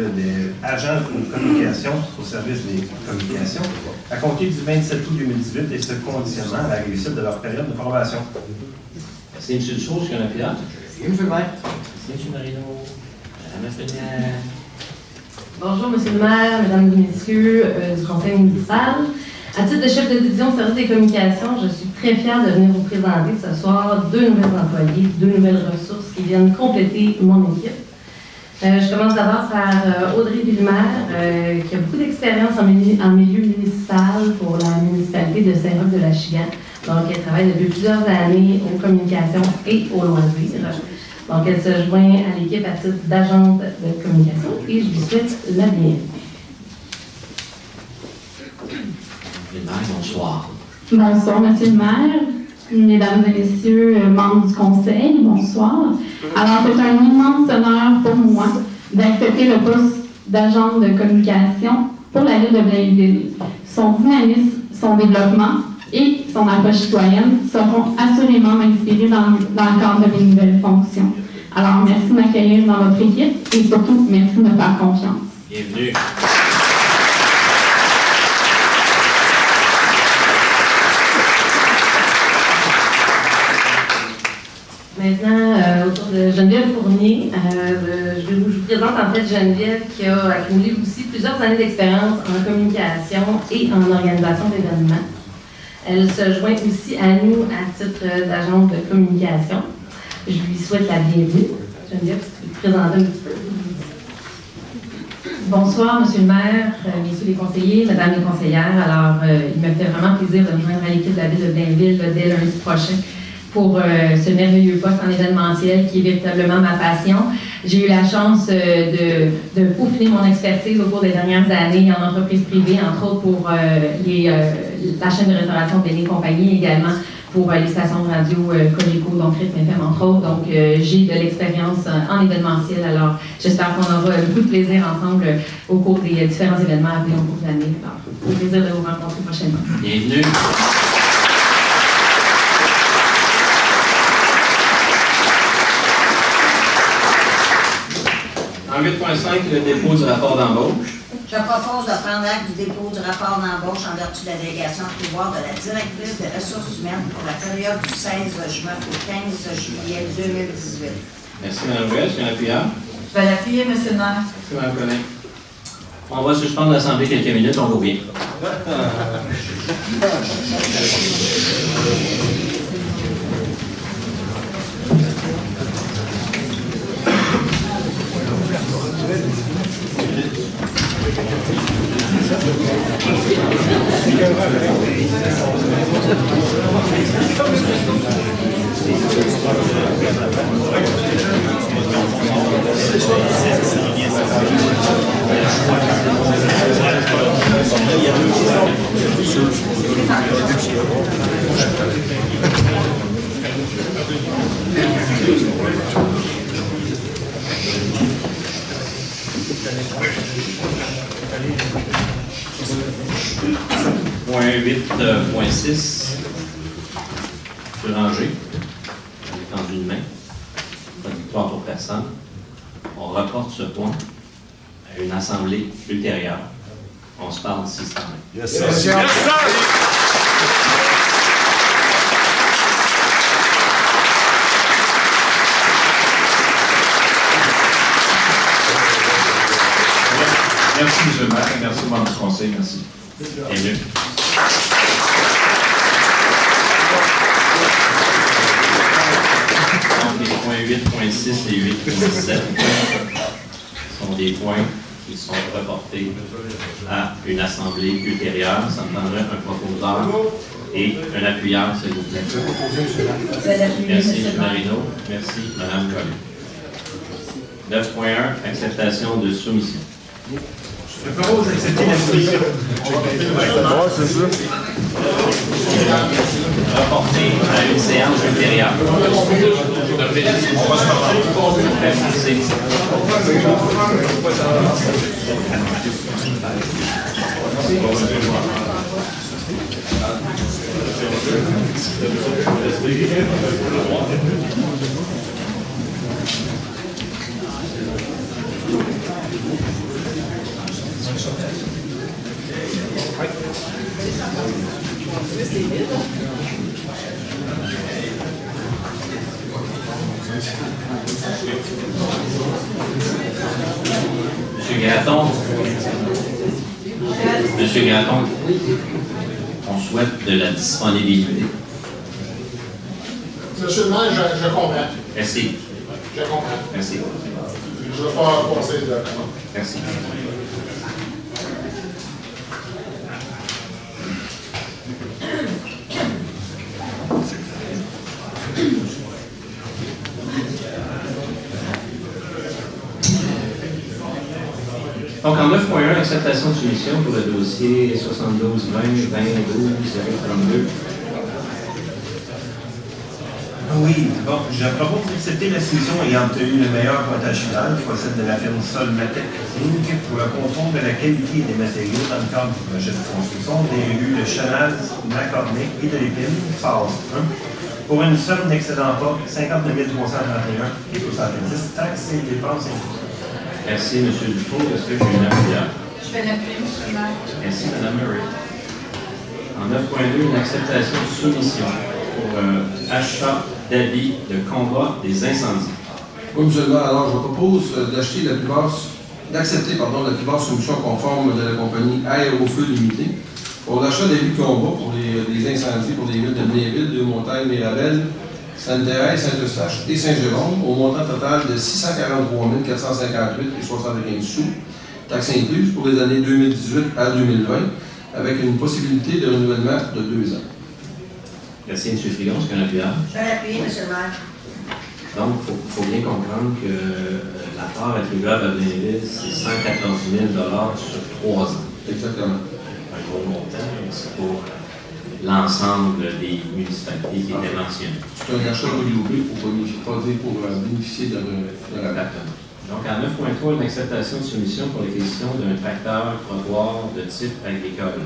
d'agent aux communications au service des communications à compter du 27 août 2018 et ce conditionnant à la réussite de leur période de formation. Merci, M. Duchot, est-ce qu'il y en a plus hâte? Merci, M. le maire. Merci, M. Marino. Madame Lafrenière. Bonjour, M. le maire, Mesdames et Messieurs du Conseil municipal. À titre de chef de division au service des communications, je suis très fière de venir vous présenter ce soir 2 nouvelles employés, 2 nouvelles ressources qui viennent compléter mon équipe. Je commence d'abord par Audrey Villemer, qui a beaucoup d'expérience en milieu municipal pour la municipalité de Saint-Roch-de-la-Chigan. Donc, elle travaille depuis plusieurs années aux communications et aux loisirs. Donc, elle se joint à l'équipe à titre d'agente de communication et je lui souhaite la bienvenue. Bonsoir. Bonsoir, Monsieur le maire, Mesdames et Messieurs, membres du Conseil, bonsoir. Alors, c'est un immense honneur pour moi d'accepter le poste d'agent de communication pour la ville de Blainville. Son dynamisme, son développement et son approche citoyenne seront assurément m'inspirer dans le cadre de mes nouvelles fonctions. Alors, merci de m'accueillir dans votre équipe et surtout, merci de me faire confiance. Bienvenue. Maintenant, autour de Geneviève Fournier, je vous présente en fait Geneviève qui a accumulé aussi plusieurs années d'expérience en communication et en organisation d'événements. Elle se joint aussi à nous à titre d'agente de communication. Je lui souhaite la bienvenue. Geneviève, tu peux te présenter un petit peu. Bonsoir, Monsieur le maire, messieurs les conseillers, mesdames les conseillères. Alors, il me fait vraiment plaisir de me joindre à l'équipe de la ville de Blainville dès lundi prochain pour ce merveilleux poste en événementiel qui est véritablement ma passion. J'ai eu la chance de peaufiner mon expertise au cours des dernières années en entreprise privée, entre autres pour la chaîne de restauration Béné Compagnie, également pour les stations de radio Cogeco, donc Rythme FM, entre autres. Donc, j'ai de l'expérience en événementiel. Alors, j'espère qu'on aura beaucoup de plaisir ensemble au cours des différents événements à venir au cours de l'année. Alors, au plaisir de vous rencontrer prochainement. Bienvenue. En 8.5, le dépôt du rapport d'embauche. Je propose de prendre acte du dépôt du rapport d'embauche en vertu de la délégation de pouvoir de la directrice des ressources humaines pour la période du 16 juin au 15 juillet 2018. Merci, Mme Ruel. Est-ce qu'il y en a plusieurs? Je vais l'appuyer, M. le maire. Merci, Mme Collin. On va suspendre l'Assemblée quelques minutes, on revient. Point 8.6. Ranger. une main. Pas de victoire pour personne. On reporte ce point à une assemblée ultérieure. On se parle d'ici ce temps-là. Yes, sir. Yes, sir. Merci, M. le maire. Merci, membre du conseil. Merci. Bienvenue. Donc, les points 8.6 et 8.7 sont des points qui sont reportés à une assemblée ultérieure. Ça me prendrait un proposeur et un appuyeur, s'il vous plaît. Merci, M. Marino. Merci, Mme Collet. 9.1, acceptation de soumission. Je propose d'accepter la soumission. Reporté à une séance ultérieure. On va se Monsieur Gratton, on souhaite de la disponibilité. Monsieur le maire, je comprends. Merci. Je comprends. Merci. Je ne veux pas passer de la commande. Merci. Donc, en 9.1, acceptation de soumission pour le dossier 72 20 20 12 032. Oui, bon, je propose d'accepter la soumission ayant obtenu le meilleur pointage final, soit celle de la firme Solmatec Inc. pour le contrôle de la qualité des matériaux dans le cadre du projet de construction des rues de Chanaz, Macornet et de l'Épine, phase 1, pour une somme n'excédant pas 59 331 et 70 taxes et dépenses incluses. Merci, M. Dufault. Est-ce que j'ai une appuyeur? Je vais l'appuyer, M. le maire. Merci, Mme Murray. En 9.2, une acceptation de soumission pour achat d'avis de combat des incendies. Oui, M. le maire, alors je propose d'accepter la plupart soumissions conformes de la compagnie Aérofeu Limitée pour l'achat d'avis de combat pour les incendies pour les villes de Blainville, Deux-Montagnes, Mirabel, Sainte-Thérèse, Saint-Eustache et Saint-Jérôme, au montant total de 643 458 et 75 sous, taxes incluses pour les années 2018 à 2020, avec une possibilité de renouvellement de 2 ans. Merci, M. Frigon. Est-ce qu'il y a un appuyeur? Je vais l'appuyer, M. le maire. Donc, il faut bien comprendre que la part attribuable à Blainville, c'est 114 000 sur 3 ans. Exactement. Un gros montant, c'est pour l'ensemble des municipalités qui étaient mentionnées. C'est un achat regroupé pour bénéficier de la. Donc, en 9.3, une acceptation de soumission pour l'acquisition d'un tracteur trottoir de type agricole.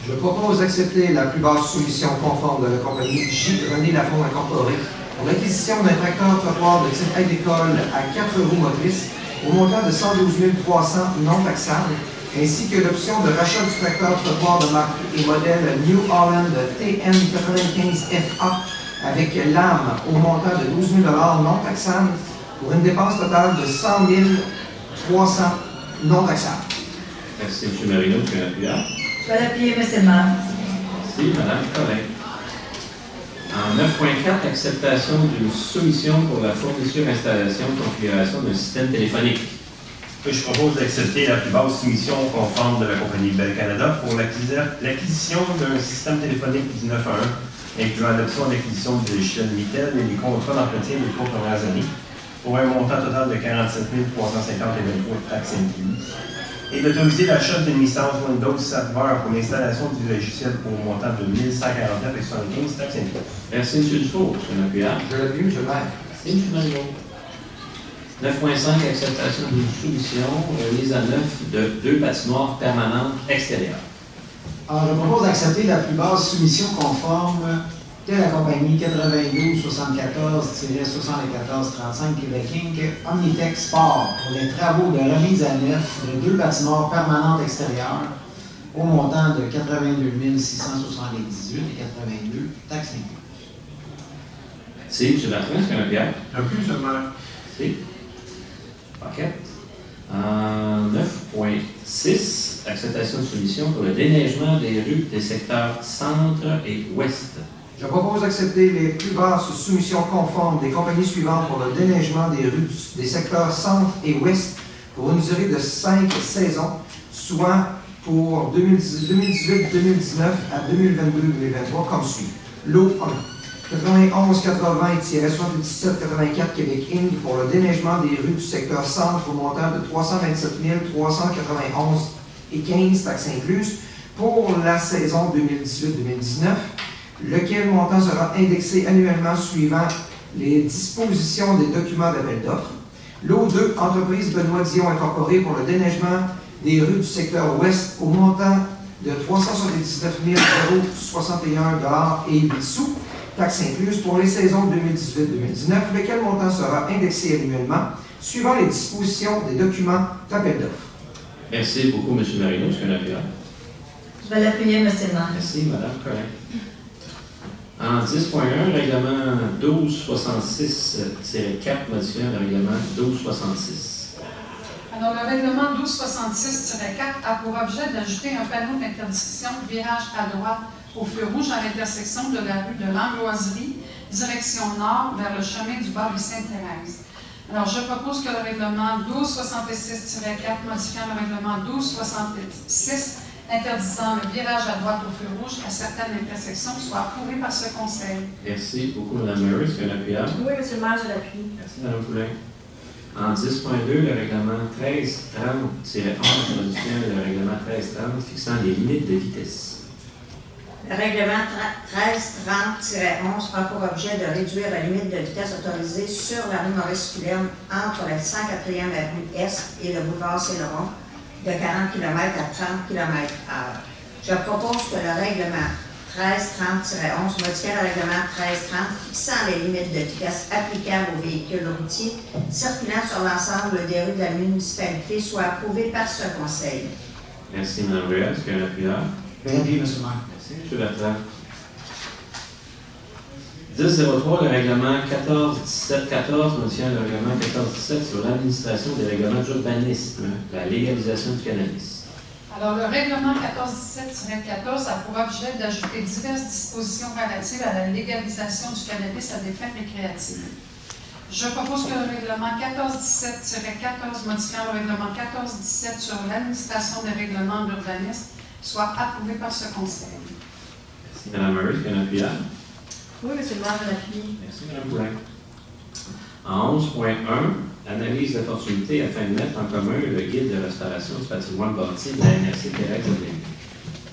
Je propose d'accepter la plus basse soumission conforme de la compagnie J. René Lafont Incorporée pour l'acquisition d'un tracteur trottoir de type agricole à 4 roues motrices au montant de 112 300 non taxables, ainsi que l'option de rachat du tracteur trottoir de marque et modèle New Holland TN95FA avec lame au montant de 12 000 non taxables pour une dépense totale de 100 300 non taxables. Merci, M. Marino. Tu as l'appuyeur? Je vais l'appuyer, M. le maire. Merci, Mme Correct. En 9.4, acceptation d'une soumission pour la fourniture, installation, configuration d'un système téléphonique. Je propose d'accepter la plus basse soumission conforme de la compagnie Bell Canada pour l'acquisition d'un système téléphonique 19 à 1, incluant l'option d'acquisition du logiciel Mitel et les contrats d'entretien des 3 premières années, pour un montant total de 47 350 et 23 taxes incluses, et d'autoriser l'achat d'une licence Windows Server pour l'installation du logiciel pour un montant de 1 149 et 75 taxes incluses. Merci, M. Dufault. C'est un appuyeur. Je l'appuie, M. le maire. Merci, M. Marino. 9.5, acceptation d'une soumission mise à neuf de 2 patinoires permanentes extérieures. Alors, je propose d'accepter la plus basse soumission conforme de la compagnie 92-74-74-35 Québec Inc. Omnitech Sport pour les travaux de remise à neuf de 2 bâtiments permanents extérieurs au montant de 82 678 et 82 taxes incluses. Merci. M. Bertrand, est-ce qu'il y a un Pierre? Un plus seulement. Merci. Paquette. 9.6, acceptation de soumission pour le déneigement des rues des secteurs centre et ouest. Je propose d'accepter les plus basses soumissions conformes des compagnies suivantes pour le déneigement des rues des secteurs centre et ouest pour une durée de 5 saisons, soit pour 2018-2019 à 2022-2023 comme suit. Lot 1. 9180-7784 Québec Inc. pour le déneigement des rues du secteur centre au montant de 327 391 et 15 taxes incluses pour la saison 2018-2019, lequel montant sera indexé annuellement suivant les dispositions des documents d'appel d'offres. Lot 2, entreprise Benoît Dion Incorporée pour le déneigement des rues du secteur ouest au montant de 379 061 et 8 sous, taxes incluses pour les saisons 2018-2019, lequel montant sera indexé annuellement suivant les dispositions des documents d'appel d'offres. Merci beaucoup, M. Marino. Est-ce qu'il y a un appel? Je vais l'appuyer, M. le maire. Merci, Mme Collin. En 10.1, règlement 1266-4 modifiant le règlement 1266. Alors, le règlement 1266-4 a pour objet d'ajouter un panneau d'interdiction de virage à droite au feu rouge à l'intersection de la rue de l'Angloiserie, direction nord, vers le chemin du bas de Sainte-Thérèse. Alors, je propose que le règlement 1266-4 modifiant le règlement 1266 interdisant le virage à droite au feu rouge à certaines intersections soit approuvé par ce Conseil. Merci beaucoup, Mme Murray. Est-ce qu'il y a un appuyable? Oui, M. le maire, je l'appuie. Merci, Mme Poulin. En 10.2, le règlement 1330-11 modifiant le règlement 1330 fixant les limites de vitesse. Le règlement 1330-11 prend pour objet de réduire la limite de vitesse autorisée sur la rue Maurice-Cullen entre la 104e avenue Est et le boulevard Saint-Laurent de 40 km à 30 km/h. Je propose que le règlement 1330-11 modifiant le règlement 1330 fixant les limites de vitesse applicables aux véhicules routiers circulant sur l'ensemble des rues de la municipalité soit approuvé par ce Conseil. Merci, Mme Ruel. Est-ce qu'il y a un appuyeur? Bien appuyé, M. le maire. Merci, M. Bertrand. 10.03, le règlement 14.17.14 modifiant le règlement 14.17 sur l'administration des règlements d'urbanisme, la légalisation du cannabis. Alors, le règlement 1417-14 a pour objet d'ajouter diverses dispositions relatives à la légalisation du cannabis à des fins récréatives. Je propose que le règlement 1417-14 modifiant le règlement 1417 sur l'administration des règlements d'urbanisme soit approuvé par ce Conseil. Merci, Mme Murray. Est-ce qu'il y a un appuyable? Oui, M. le maire, je l'appuie. Merci, Mme Poulin. En 11.1, analyse d'opportunité afin de mettre en commun le guide de restauration du patrimoine bâti de la MRC Thérèse de Blainville.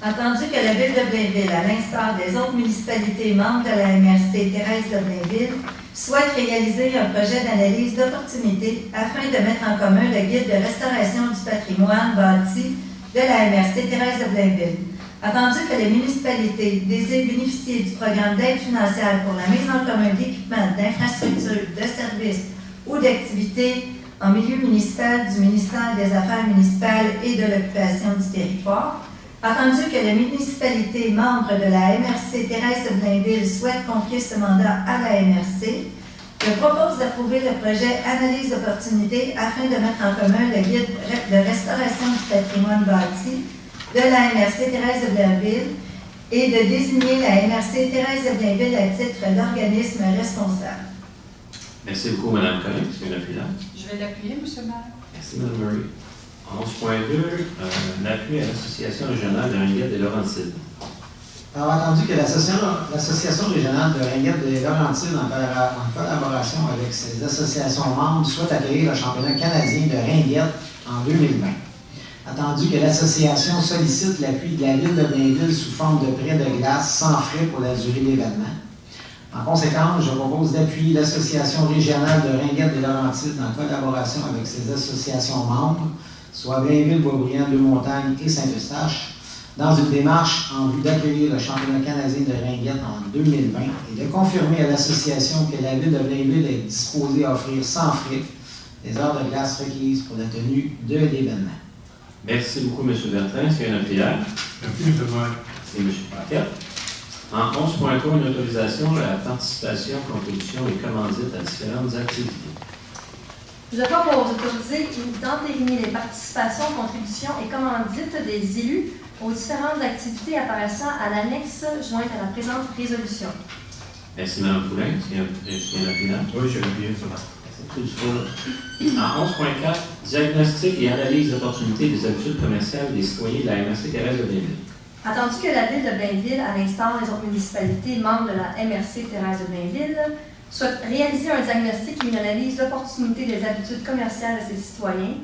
Entendu que la Ville de Blainville, à l'instar des autres municipalités membres de la MRC Thérèse de Blainville, souhaite réaliser un projet d'analyse d'opportunité afin de mettre en commun le guide de restauration du patrimoine bâti de la MRC Thérèse de Blainville. Attendu que les municipalités désirent bénéficier du programme d'aide financière pour la mise en commun d'équipements, d'infrastructures, de services ou d'activités en milieu municipal du ministère des Affaires municipales et de l'occupation du territoire, attendu que les municipalités membres de la MRC Thérèse de Blainville souhaitent confier ce mandat à la MRC, je propose d'approuver le projet Analyse d'opportunité afin de mettre en commun le guide de restauration du patrimoine bâti de la MRC Thérèse de Blainville et de désigner la MRC Thérèse de Blainville à titre d'organisme responsable. Merci beaucoup, Mme Collin. Est-ce qu'il y a un appuyeur? Je vais l'appuyer, M. le maire. Merci, Mme Murray. 11.2, l'appui à l'Association régionale de Ringuette des Laurentides. Alors, entendu que l'Association régionale de Ringuette des Laurentides, en collaboration avec ses associations membres, souhaite accueillir le championnat canadien de Ringuette en 2020. Attendu que l'association sollicite l'appui de la Ville de Blainville sous forme de prêt de glace sans frais pour la durée de l'événement. En conséquence, je propose d'appuyer l'Association régionale de Ringuette des Laurentides en collaboration avec ses associations membres, soit Blainville, Boisbriand, Deux-Montagnes et Saint-Eustache, dans une démarche en vue d'accueillir le championnat canadien de ringuette en 2020 et de confirmer à l'association que la Ville de Blainville est disposée à offrir sans frais les heures de glace requises pour la tenue de l'événement. Merci beaucoup, M. Bertrand. Est-ce qu'il y a une prière? Merci, M. le maire. Merci, M. Paquette. En 11.3, une autorisation à la participation, contribution et commandite à différentes activités. Je propose d'autoriser d'entériner les participations, contributions et commandites des élus aux différentes activités apparaissant à l'annexe jointe à la présente résolution. Merci, Mme Poulin. Est-ce qu'il y a une opinion? Oui, je l'ai bien, ça va. En 11.4, diagnostic et analyse d'opportunités des habitudes commerciales des citoyens de la MRC Thérèse de Blainville. Attendu que la Ville de Blainville, à l'instar des autres municipalités membres de la MRC Thérèse de Blainville, souhaite réaliser un diagnostic et une analyse d'opportunités des habitudes commerciales de ses citoyens,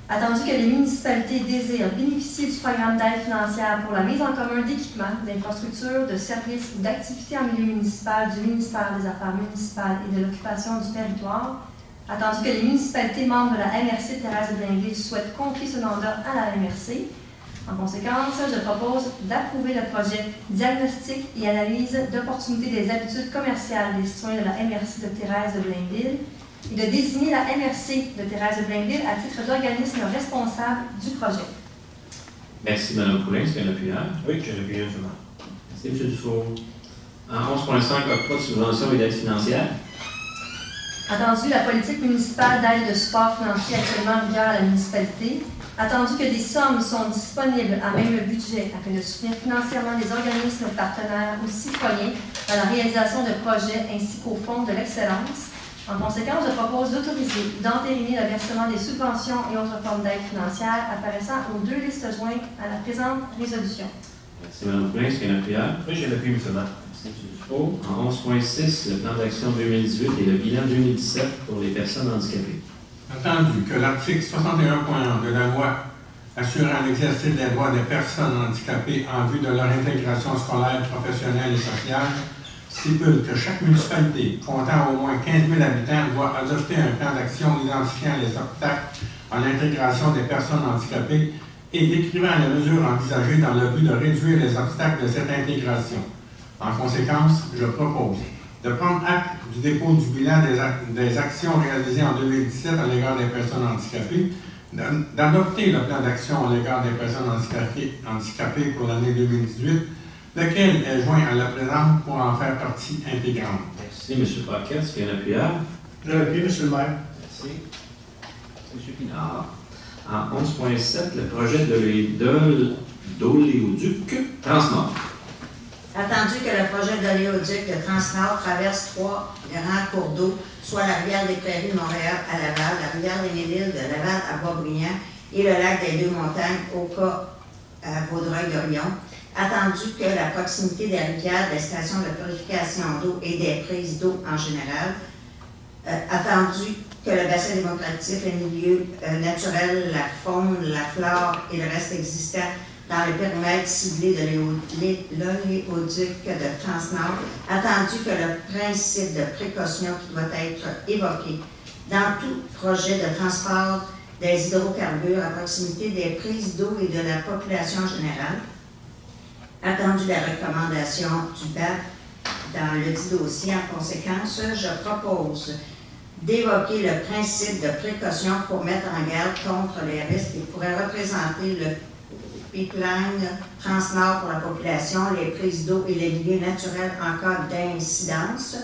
attendu que les municipalités désirent bénéficier du programme d'aide financière pour la mise en commun d'équipements, d'infrastructures, de services ou d'activités en milieu municipal du ministère des Affaires municipales et de l'occupation du territoire, attendu que les municipalités membres de la MRC Thérèse de Blainville souhaitent confier ce mandat à la MRC. En conséquence, je propose d'approuver le projet Diagnostic et analyse d'opportunités des habitudes commerciales des citoyens de la MRC de Thérèse de Blainville et de désigner la MRC de Thérèse de Blainville à titre d'organisme responsable du projet. Merci, Mme Poulin. Est-ce qu'il y a un appuyeur? Oui, j'ai l'appuyeur, ça va. Merci, M. Dufour. En 11.5, octroi de subvention et d'aide financière. Attendu la politique municipale d'aide et de support financier actuellement en vigueur à la municipalité, attendu que des sommes sont disponibles à même le budget afin de soutenir financièrement les organismes partenaires ou citoyens dans la réalisation de projets ainsi qu'au Fonds de l'excellence. En conséquence, je propose d'autoriser d'entériner le versement des subventions et autres formes d'aide financière apparaissant aux deux listes jointes à la présente résolution. Merci, Mme Poulin. Est-ce qu'il y a un appuyeur? Oui, j'ai l'appui, M. le maire. Merci, M. Dufour. En 11.6, le plan d'action 2018 et le bilan 2017 pour les personnes handicapées. Attendu que l'article 61.1 de la loi assurant l'exercice des droits des personnes handicapées en vue de leur intégration scolaire, professionnelle et sociale stipule que chaque municipalité comptant au moins 15 000 habitants doit adopter un plan d'action identifiant les obstacles à l'intégration des personnes handicapées et décrivant les mesures envisagées dans le but de réduire les obstacles de cette intégration. En conséquence, je propose de prendre acte du dépôt du bilan des actions réalisées en 2017 à l'égard des personnes handicapées, d'adopter le plan d'action à l'égard des personnes handicapées pour l'année 2018, lequel est joint à la présente pour en faire partie intégrante. Merci, M. Paquette. Est-ce qu'il y a un appuyeur? Je l'appuie, M. le maire. Merci. M. Pinard. En 11.7, le projet d'oléoduc Transnord. Attendu que le projet d'oléoduc de Transnord traverse 3 grands cours d'eau, soit la rivière des Prairies de Montréal à Laval, la rivière des Mille-Îles de Laval à Boisbriand et le lac des Deux-Montagnes au cas à Vaudreuil-Dorion. Attendu que la proximité des rivières, des stations de purification d'eau et des prises d'eau en général. Attendu que le bassin démocratique, les milieux naturels, la faune, la flore et le reste existant dans le périmètre ciblé de l'oléoduc de Transnord, attendu que le principe de précaution qui doit être évoqué dans tout projet de transport des hydrocarbures à proximité des prises d'eau et de la population générale, attendu la recommandation du BAP dans le dit dossier. En conséquence, je propose d'évoquer le principe de précaution pour mettre en garde contre les risques qui pourraient représenter le pipeline Transnord pour la population, les prises d'eau et les milieux naturels en cas d'incidence,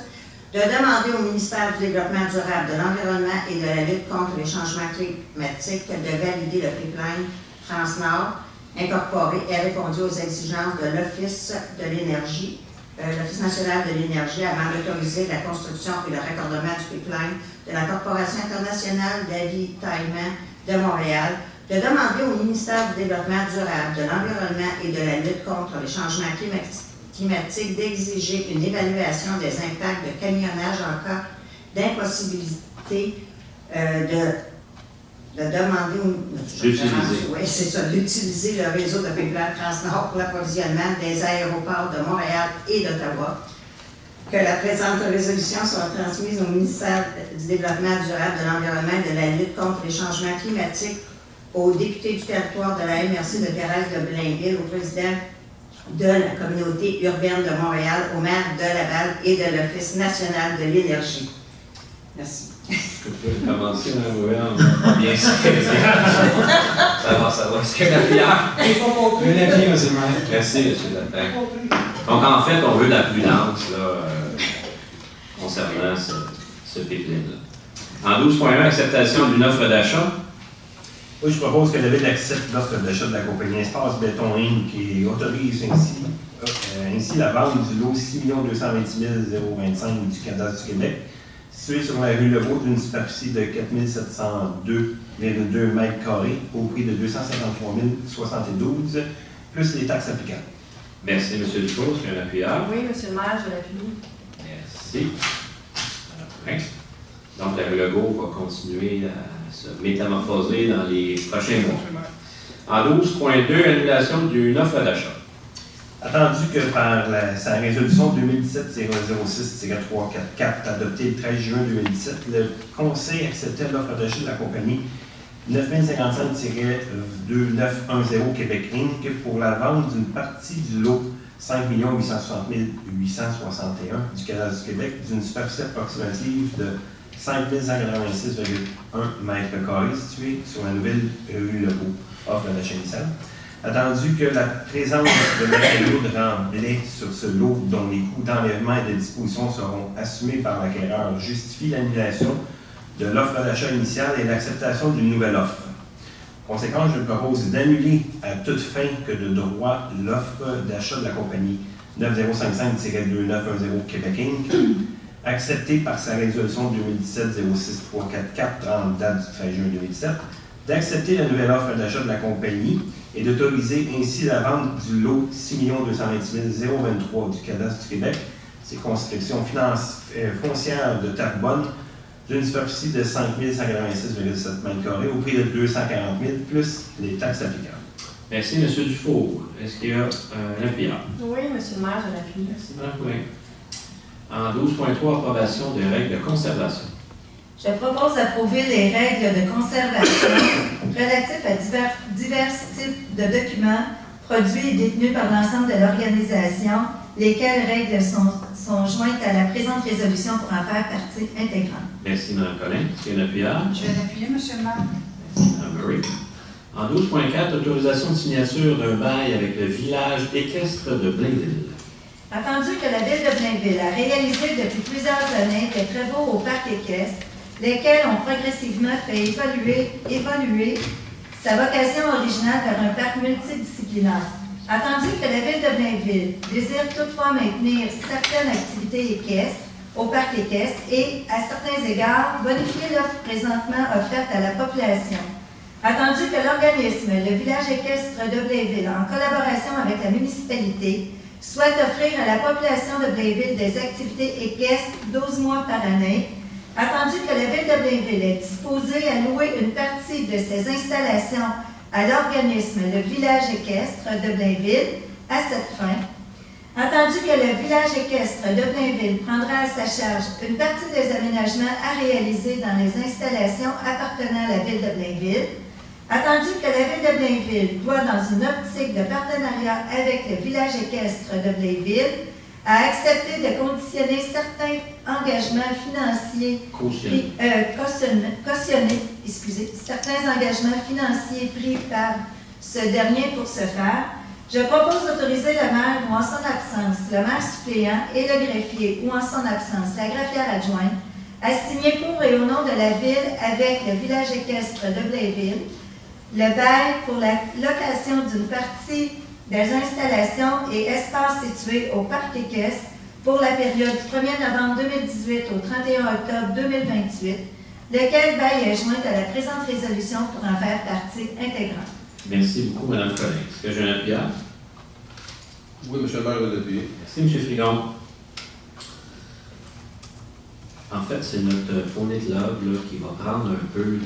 de demander au ministère du Développement durable, de l'Environnement et de la lutte contre les changements climatiques de valider le pipeline Transnord incorporé et répondu aux exigences de l'Office de l'énergie, l'Office national de l'énergie, avant d'autoriser la construction et le raccordement du pipeline de la Corporation internationale d'avitaillement de Montréal, de demander au ministère du Développement durable, de l'Environnement et de la lutte contre les changements climatiques d'exiger une évaluation des impacts de camionnage en cas d'impossibilité de demander d'utiliser le réseau de pipeline Transnord pour l'approvisionnement des aéroports de Montréal et d'Ottawa, que la présente résolution soit transmise au ministère du Développement durable, de l'Environnement et de la lutte contre les changements climatiques au député du territoire de la MRC de Thérèse de Blainville, au président de la communauté urbaine de Montréal, au maire de Laval et de l'Office national de l'énergie. Merci. Est-ce que vous pouvez commencer, Mme Gouvernement? Bien sûr. Ça va. Est-ce que la bière? Monsieur le maire. Merci, M. Latin. Donc, en fait, on veut de la prudence là, concernant ce pipeline-là. En 12.1, acceptation d'une offre d'achat. Oui, je propose que la Ville accepte l'offre d'achat de la compagnie Espace Béton Inc. qui autorise ainsi la vente du lot 6 226 025 du cadastre du Québec, situé sur la rue Legault d'une superficie de 4 702,2 mètres carrés au prix de 253 072, plus les taxes applicables. Merci, M. Dufault. Est-ce qu'il y a un appuyeur? Oui, M. le maire, je l'appuie. Merci. Donc, la rue Legault va continuer à se métamorphoser dans les prochains mois. En 12.2, annulation d'une offre d'achat. Attendu que par sa résolution 2017-006-344 adoptée le 13 juin 2017, le Conseil acceptait l'offre d'achat de la compagnie 9055-2910 Québec Inc. pour la vente d'une partie du lot 5 860 861 du cadastre du Québec d'une superficie approximative de 5 186,1 mètres carrés située sur la nouvelle rue Legault, offre d'achat initiale. Attendu que la présence de matériaux de remblai sur ce lot dont les coûts d'enlèvement et de disposition seront assumés par l'acquéreur justifie l'annulation de l'offre d'achat initiale et l'acceptation d'une nouvelle offre. En conséquence, je propose d'annuler à toute fin que de droit l'offre d'achat de la compagnie 9055-2910 Québec Inc., acceptée par sa résolution 2017-06344 en date du 13 juin 2017, d'accepter la nouvelle offre d'achat de la compagnie et d'autoriser ainsi la vente du lot 6 226 023 du cadastre du Québec, circonscription foncière de Terrebonne, d'une superficie de 5 186,7 m² au prix de 240 000 plus les taxes applicables. Merci, M. Dufault. Est-ce qu'il y a un appuyeur? Oui, M. le maire, je l'appuie. Merci, Mme Poulin. En 12.3, approbation des règles de conservation. Je propose d'approuver les règles de conservation relatives à divers types de documents produits et détenus par l'ensemble de l'organisation, lesquelles règles sont jointes à la présente résolution pour en faire partie intégrante. Merci, Mme Collin. Est-ce qu'il y a un appuyeur? Je vais l'appuyer, M. le maire. Merci, Mme Murray. En 12.4, autorisation de signature d'un bail avec le village équestre de Blainville. Attendu que la Ville de Blainville a réalisé depuis plusieurs années des travaux au parc équestre, lesquels ont progressivement fait évoluer sa vocation originale vers un parc multidisciplinaire. Attendu que la Ville de Blainville désire toutefois maintenir certaines activités équestres au parc équestre et, à certains égards, bonifier l'offre présentement offerte à la population. Attendu que l'organisme, le village équestre de Blainville, en collaboration avec la municipalité, souhaite offrir à la population de Blainville des activités équestres 12 mois par année, attendu que la Ville de Blainville est disposée à louer une partie de ses installations à l'organisme le village équestre de Blainville à cette fin, attendu que le village équestre de Blainville prendra à sa charge une partie des aménagements à réaliser dans les installations appartenant à la Ville de Blainville, attendu que la Ville de Blainville doit, dans une optique de partenariat avec le village équestre de Blainville, a accepté de conditionner certains engagements financiers certains engagements financiers pris par ce dernier pour ce faire. Je propose d'autoriser le maire ou en son absence, le maire suppléant et le greffier ou en son absence, la greffière adjointe, à signer pour et au nom de la Ville avec le village équestre de Blainville le bail pour la location d'une partie des installations et espaces situés au parc équestre pour la période du 1er novembre 2018 au 31 octobre 2028, lequel bail est joint à la présente résolution pour en faire partie intégrante. Merci beaucoup, Mme Collin. Est-ce que j'ai un appuyeur? Oui, M. le maire, je vais l'appuyer. Merci, M. Frigon. En fait, c'est notre Poney Club qui va prendre un peu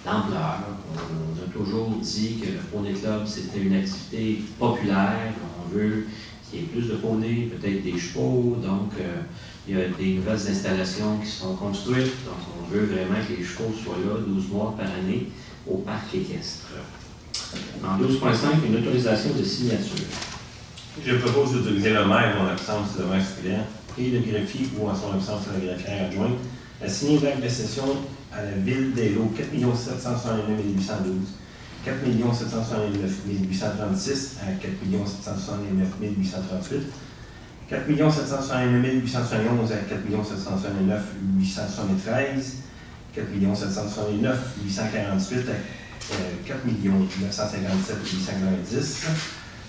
d'ampleur. On a toujours dit que le Poney Club, c'était une activité populaire. On veut qu'il y ait plus de poneys, peut-être des chevaux. Donc, il y a des nouvelles installations qui sont construites. Donc, on veut vraiment que les chevaux soient là 12 mois par année au parc équestre. En 12.5, une autorisation de signature. Je propose d'autoriser le maire en absence de maire suppléant et le greffier ou en son absence de la greffière adjointe à signer l'acte de cession à la ville des lots 4 769 812, 4 769 836 à 4 769 838, 4 769 871 à 4 769 873, 4 769 848 à 4 957 890,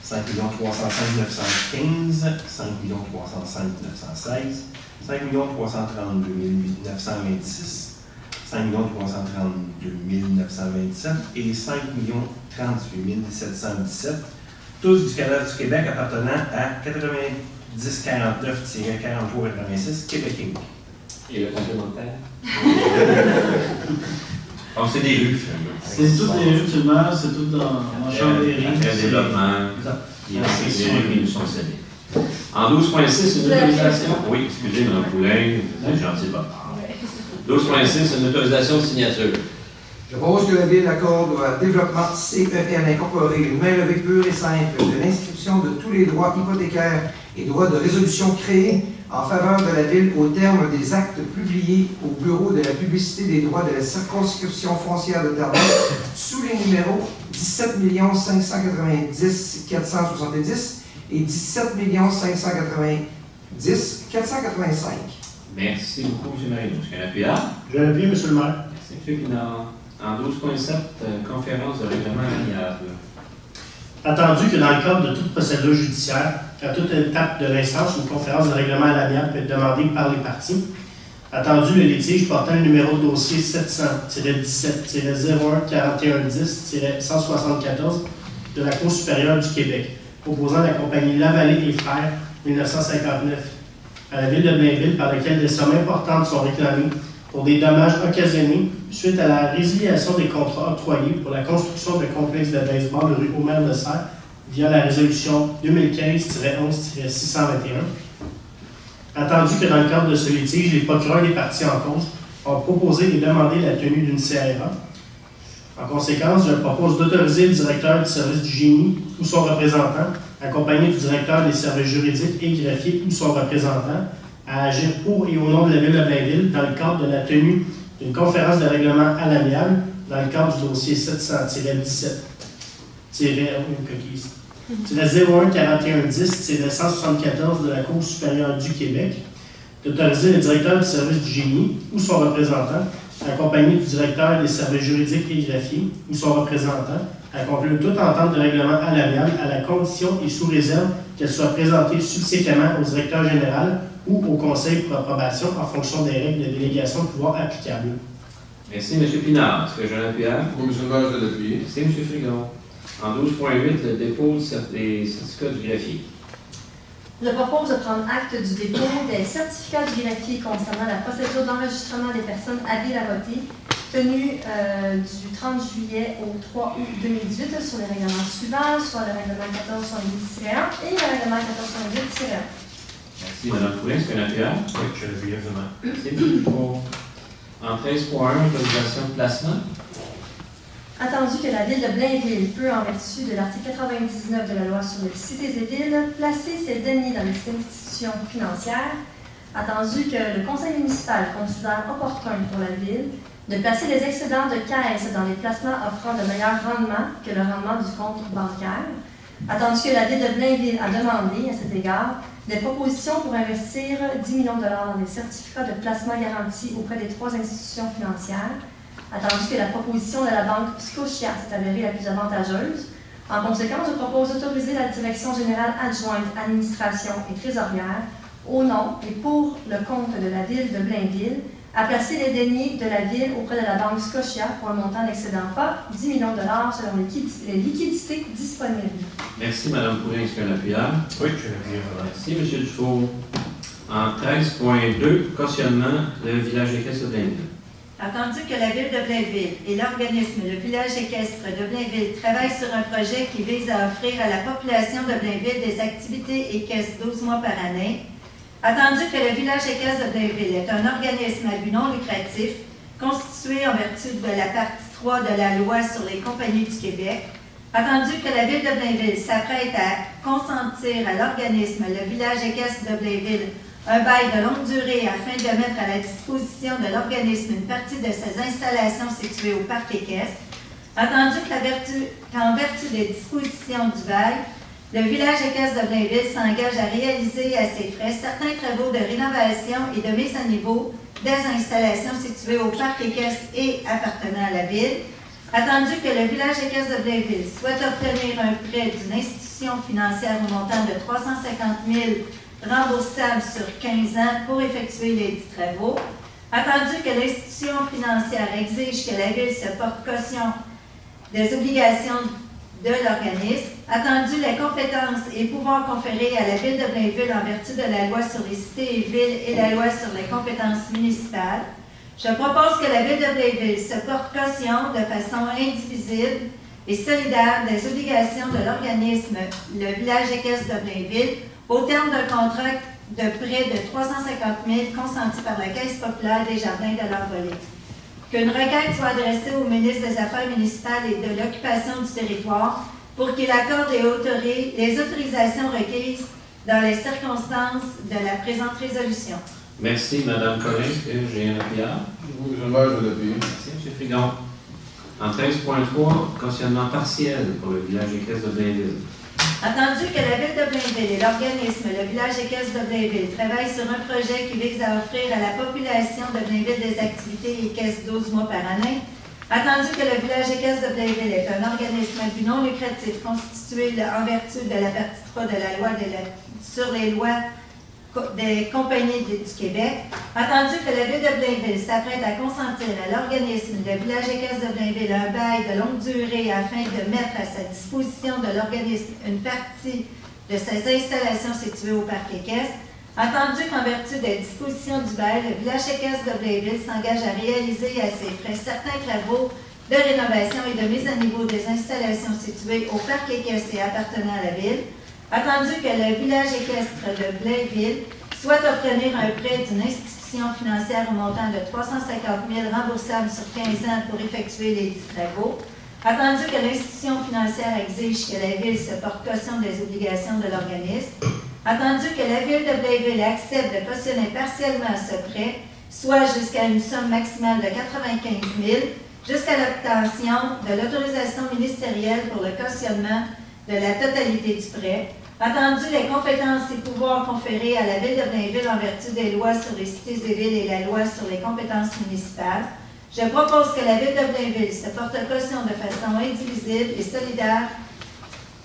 5 305 915, 5 305 916, 5 332 926, 5 332 927 et 5 038 717, tous du Canada du Québec appartenant à 9049-4386 Québec Inc. Et le complémentaire? Donc, c'est des rues, finalement. C'est toutes les rues, finalement, c'est tout dans Chambéry. Après développement, il y a des rues qui nous sont cédées. En 12.6, une autorisation. Oui, excusez, Mme Poulain, vous êtes gentil de votre part. 12.6, une autorisation de signature. Je propose que la Ville accorde au développement CEN incorporé une main-levée pure et simple de l'inscription de tous les droits hypothécaires et droits de résolution créés en faveur de la Ville au terme des actes publiés au Bureau de la publicité des droits de la circonscription foncière de Terrebonne sous les numéros 17 590 470 et 17 590 485. Merci beaucoup, M. Marino. Est-ce qu'il y a un appuyard? Je l'appuie, M. le maire. Merci, M. Pinard. En 12.7, conférence de règlement amiable. Attendu que dans le cadre de toute procédure judiciaire, à toute étape de l'instance, une conférence de règlement à l'amiable peut être demandée par les parties. Attendu le litige portant le numéro de dossier 700-17-01-4110-174 de la Cour supérieure du Québec, opposant la compagnie Lavallée et Frères 1959 à la Ville de Blainville, par laquelle des sommes importantes sont réclamées pour des dommages occasionnés suite à la résiliation des contrats octroyés pour la construction d'un complexe de baseball de rue Omer-de-Serre via la résolution 2015-11-621. Attendu que dans le cadre de ce litige, les procureurs des parties en cause ont proposé et demandé la tenue d'une CRA. En conséquence, je propose d'autoriser le directeur du service du génie ou son représentant, accompagné du directeur des services juridiques et greffier ou son représentant, à agir pour et au nom de la Ville de Blainville dans le cadre de la tenue d'une conférence de règlement à l'amiable dans le cadre du dossier 700-17-01-4110-174 de la Cour supérieure du Québec, d'autoriser le directeur du service du génie ou son représentant, accompagné du directeur des services juridiques et greffiers ou son représentant, à conclure toute entente de règlement à l'amiable à la condition et sous réserve qu'elle soit présentée subséquemment au directeur général ou au conseil pour approbation en fonction des règles de délégation de pouvoir applicables. Merci, M. Pinard. Est-ce que j'ai un appuyeur? Oui, M. le maire, je l'appuie. Merci, M. Frigon. En 12.8, le dépôt des certificats du greffier. Je propose de prendre acte du dépôt des certificats du greffier concernant la procédure d'enregistrement des personnes habiles à voter tenue du 30 juillet au 3 août 2018 sur les règlements suivants, soit le règlement 1470-1 et le règlement 1478-1. Merci, Mme Poulin. Est-ce qu'il y a un appuyeur? Oui, je l'appuie, évidemment. Merci, M. Dupont. En 13.1, autorisation de placement. Attendu que la Ville de Blainville peut, en vertu de l'article 99 de la loi sur les cités et villes, placer ses deniers dans les institutions financières, attendu que le conseil municipal considère opportun pour la Ville de placer les excédents de caisse dans les placements offrant de meilleurs rendements que le rendement du compte bancaire, attendu que la Ville de Blainville a demandé, à cet égard, des propositions pour investir 10 millions de dollars dans des certificats de placement garantis auprès des 3 institutions financières, attendu que la proposition de la Banque Scotia s'est avérée la plus avantageuse. En conséquence, je propose d'autoriser la Direction générale adjointe, administration et trésorière, au nom et pour le compte de la Ville de Blainville, à placer les deniers de la Ville auprès de la Banque Scotia pour un montant n'excédant pas 10 millions de dollars selon les liquidités disponibles. Merci, Mme Poulin. Est-ce qu'il y a un appuyeur? Oui, je l'appuie. Merci, M. Dufault. En 13.2, cautionnement, le village équestre de Blainville. Attendu que la Ville de Blainville et l'organisme Le Village équestre de Blainville travaillent sur un projet qui vise à offrir à la population de Blainville des activités équestres 12 mois par année. Attendu que le Village équestre de Blainville est un organisme à but non lucratif constitué en vertu de la partie 3 de la loi sur les compagnies du Québec. Attendu que la Ville de Blainville s'apprête à consentir à l'organisme Le Village équestre de Blainville un bail de longue durée afin de mettre à la disposition de l'organisme une partie de ses installations situées au parc équestre. Attendu qu'en vertu des dispositions du bail, le Village équestre de Blainville s'engage à réaliser à ses frais certains travaux de rénovation et de mise à niveau des installations situées au parc équestre et appartenant à la Ville. Attendu que le Village équestre de Blainville souhaite obtenir un prêt d'une institution financière au montant de 350 000 remboursable sur 15 ans pour effectuer les dits travaux. Attendu que l'institution financière exige que la Ville se porte caution des obligations de l'organisme. Attendu les compétences et pouvoirs conférés à la Ville de Blainville en vertu de la loi sur les cités et villes et la loi sur les compétences municipales. Je propose que la Ville de Blainville se porte caution de façon indivisible et solidaire des obligations de l'organisme Le Village équestre de Blainville au terme d'un contrat de prêt de 350 000 consenti par la Caisse populaire des Jardins de l'Envolée. Qu'une requête soit adressée au ministre des Affaires municipales et de l'occupation du territoire pour qu'il accorde les autorisations requises dans les circonstances de la présente résolution. Merci, Mme Collin. Est-ce que j'ai un appuyard? Oui, je l'appuie. Merci, M. Frigon. En 13.3, cautionnement partiel pour le Village équestre de Blainville. Attendu que la Ville de Blainville et l'organisme Le Village équestre de Blainville travaillent sur un projet qui vise à offrir à la population de Blainville des activités équestres 12 mois par année. Attendu que le Village équestre de Blainville est un organisme à but non lucratif constitué en vertu de la partie 3 de la loi sur les lois des compagnies du Québec. Attendu que la Ville de Blainville s'apprête à consentir à l'organisme Le Village équestre de Blainville un bail de longue durée afin de mettre à sa disposition de l'organisme une partie de ses installations situées au parc équestre. Attendu qu'en vertu des dispositions du bail, le Village équestre de Blainville s'engage à réaliser à ses frais certains travaux de rénovation et de mise à niveau des installations situées au parc équestre et appartenant à la Ville. Attendu que le Village équestre de Blainville souhaite obtenir un prêt d'une institution financière au montant de 350 000 remboursable sur 15 ans pour effectuer les dits travaux. Attendu que l'institution financière exige que la Ville se porte caution des obligations de l'organisme. Attendu que la Ville de Blainville accepte de cautionner partiellement ce prêt, soit jusqu'à une somme maximale de 95 000, jusqu'à l'obtention de l'autorisation ministérielle pour le cautionnement de la totalité du prêt. Attendu les compétences et pouvoirs conférés à la Ville de Blainville en vertu des lois sur les cités et villes et la loi sur les compétences municipales, je propose que la Ville de Blainville se porte caution de façon indivisible et solidaire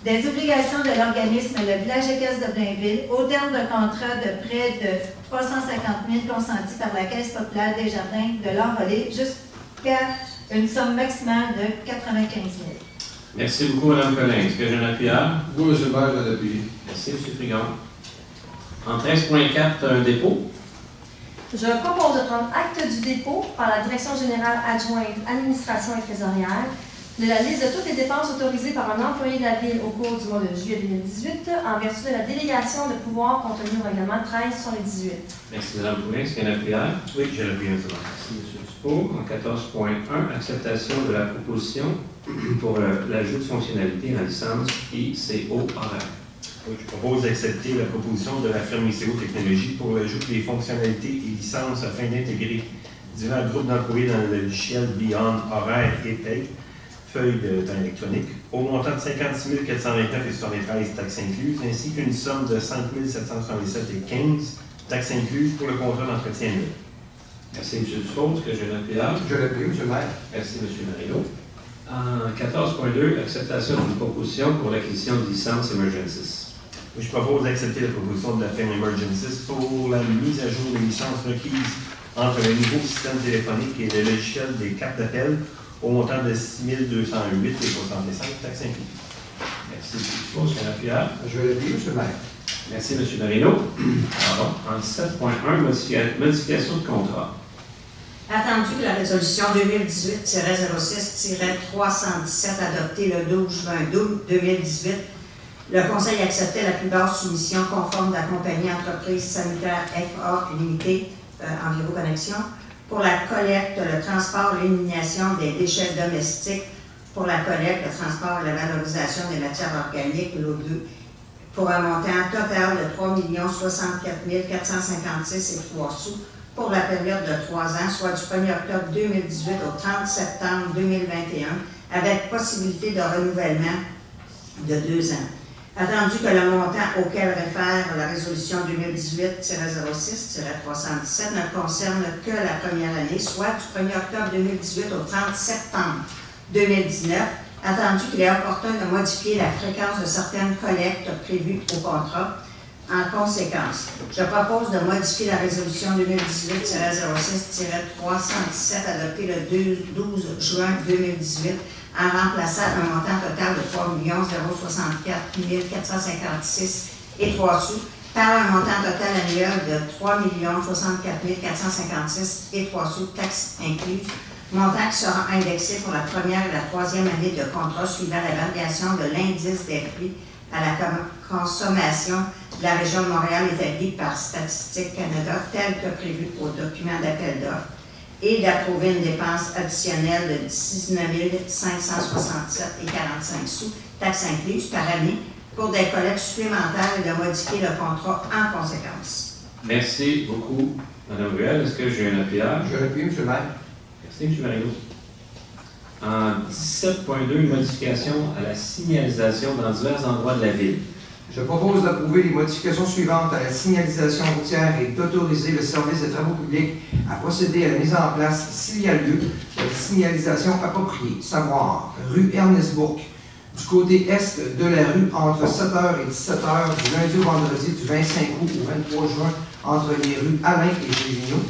des obligations de l'organisme Le Village équestre de Blainville au terme d'un contrat de prêt de 350 000 consenti par la Caisse populaire des Jardins de l'Envolée jusqu'à une somme maximale de 95 000. Merci beaucoup, Mme Collin. Est-ce que j'ai un appuyard? Oui, M. le maire, je l'appuie. Merci, M. Frigon. En 13.4, un dépôt. Je propose de prendre acte du dépôt par la Direction générale adjointe administration et trésorière de la liste de toutes les dépenses autorisées par un employé de la Ville au cours du mois de juillet 2018 en vertu de la délégation de pouvoir contenue au règlement 13/18. Merci, Mme Poulin. Est-ce qu'il y a un appuyard? Oui, j'ai l'appuyard. Merci, M. Dufault. En 14.1, acceptation de la proposition pour l'ajout de fonctionnalités en licence ICO horaire. Oui, je propose d'accepter la proposition de la firme ICO Technologies pour l'ajout des fonctionnalités et licences afin d'intégrer divers groupes d'employés dans le logiciel Beyond horaire et paye, feuille de temps électronique, au montant de 56 429,73 taxes incluses, ainsi qu'une somme de 5 777,15 taxes incluses pour le contrat d'entretien. Merci, M. Dufault. Est-ce que j'ai un appuyard? Je l'appuie, M. le maire. Merci, M. Marino. En 14.2, acceptation d'une proposition pour l'acquisition de licences Emergencies. Je propose d'accepter la proposition de la firme Emergencies pour la mise à jour des licences requises entre le nouveau système téléphonique et le logiciel des cartes d'appel au montant de 6 208,65 taxes incluses. Merci, M. Dufault. Est-ce qu'il y a un appuyard? Je l'appuie, M. le maire. Merci, M. Marino. En 7.1, modification de contrat. Attendu que la résolution 2018-06-317 adoptée le 12 juin 2018, le Conseil acceptait la plus basse soumission conforme de la compagnie entreprise sanitaire FA limitée Enviro Connexion pour la collecte, le transport et l'élimination des déchets domestiques, pour la collecte, le transport et la valorisation des matières organiques, l'O2, pour un montant total de 3 064 456,03 pour la période de 3 ans, soit du 1er octobre 2018 au 30 septembre 2021, avec possibilité de renouvellement de 2 ans. Attendu que le montant auquel réfère la résolution 2018-06-317 ne concerne que la première année, soit du 1er octobre 2018 au 30 septembre 2019, attendu qu'il est opportun de modifier la fréquence de certaines collectes prévues au contrat. En conséquence, je propose de modifier la résolution 2018-06-317 adoptée le 12 juin 2018 en remplaçant un montant total de 3 064 456,03 par un montant total annuel de 3 064 456,03 taxes incluses, montant qui sera indexé pour la première et la troisième année de contrat suivant la variation de l'indice des prix à la consommation de la région de Montréal établie par Statistique Canada tel que prévu au document d'appel d'offres et d'approuver une dépense additionnelle de 19 567,45 taxes incluses par année pour des collectes supplémentaires et de modifier le contrat en conséquence. Merci beaucoup, Mme Ruel. Est-ce que j'ai un appuyage? Je l'appuie, M. le maire. Merci, M. Marino. En 17.2, une modification à la signalisation dans divers endroits de la ville. Je propose d'approuver les modifications suivantes à la signalisation routière et d'autoriser le service de travaux publics à procéder à la mise en place, s'il y a lieu, de la signalisation appropriée, savoir rue Ernest Bourque, du côté est de la rue entre 7h et 17h du lundi au vendredi du 25 août au 23 juin entre les rues Alain et Gélineau,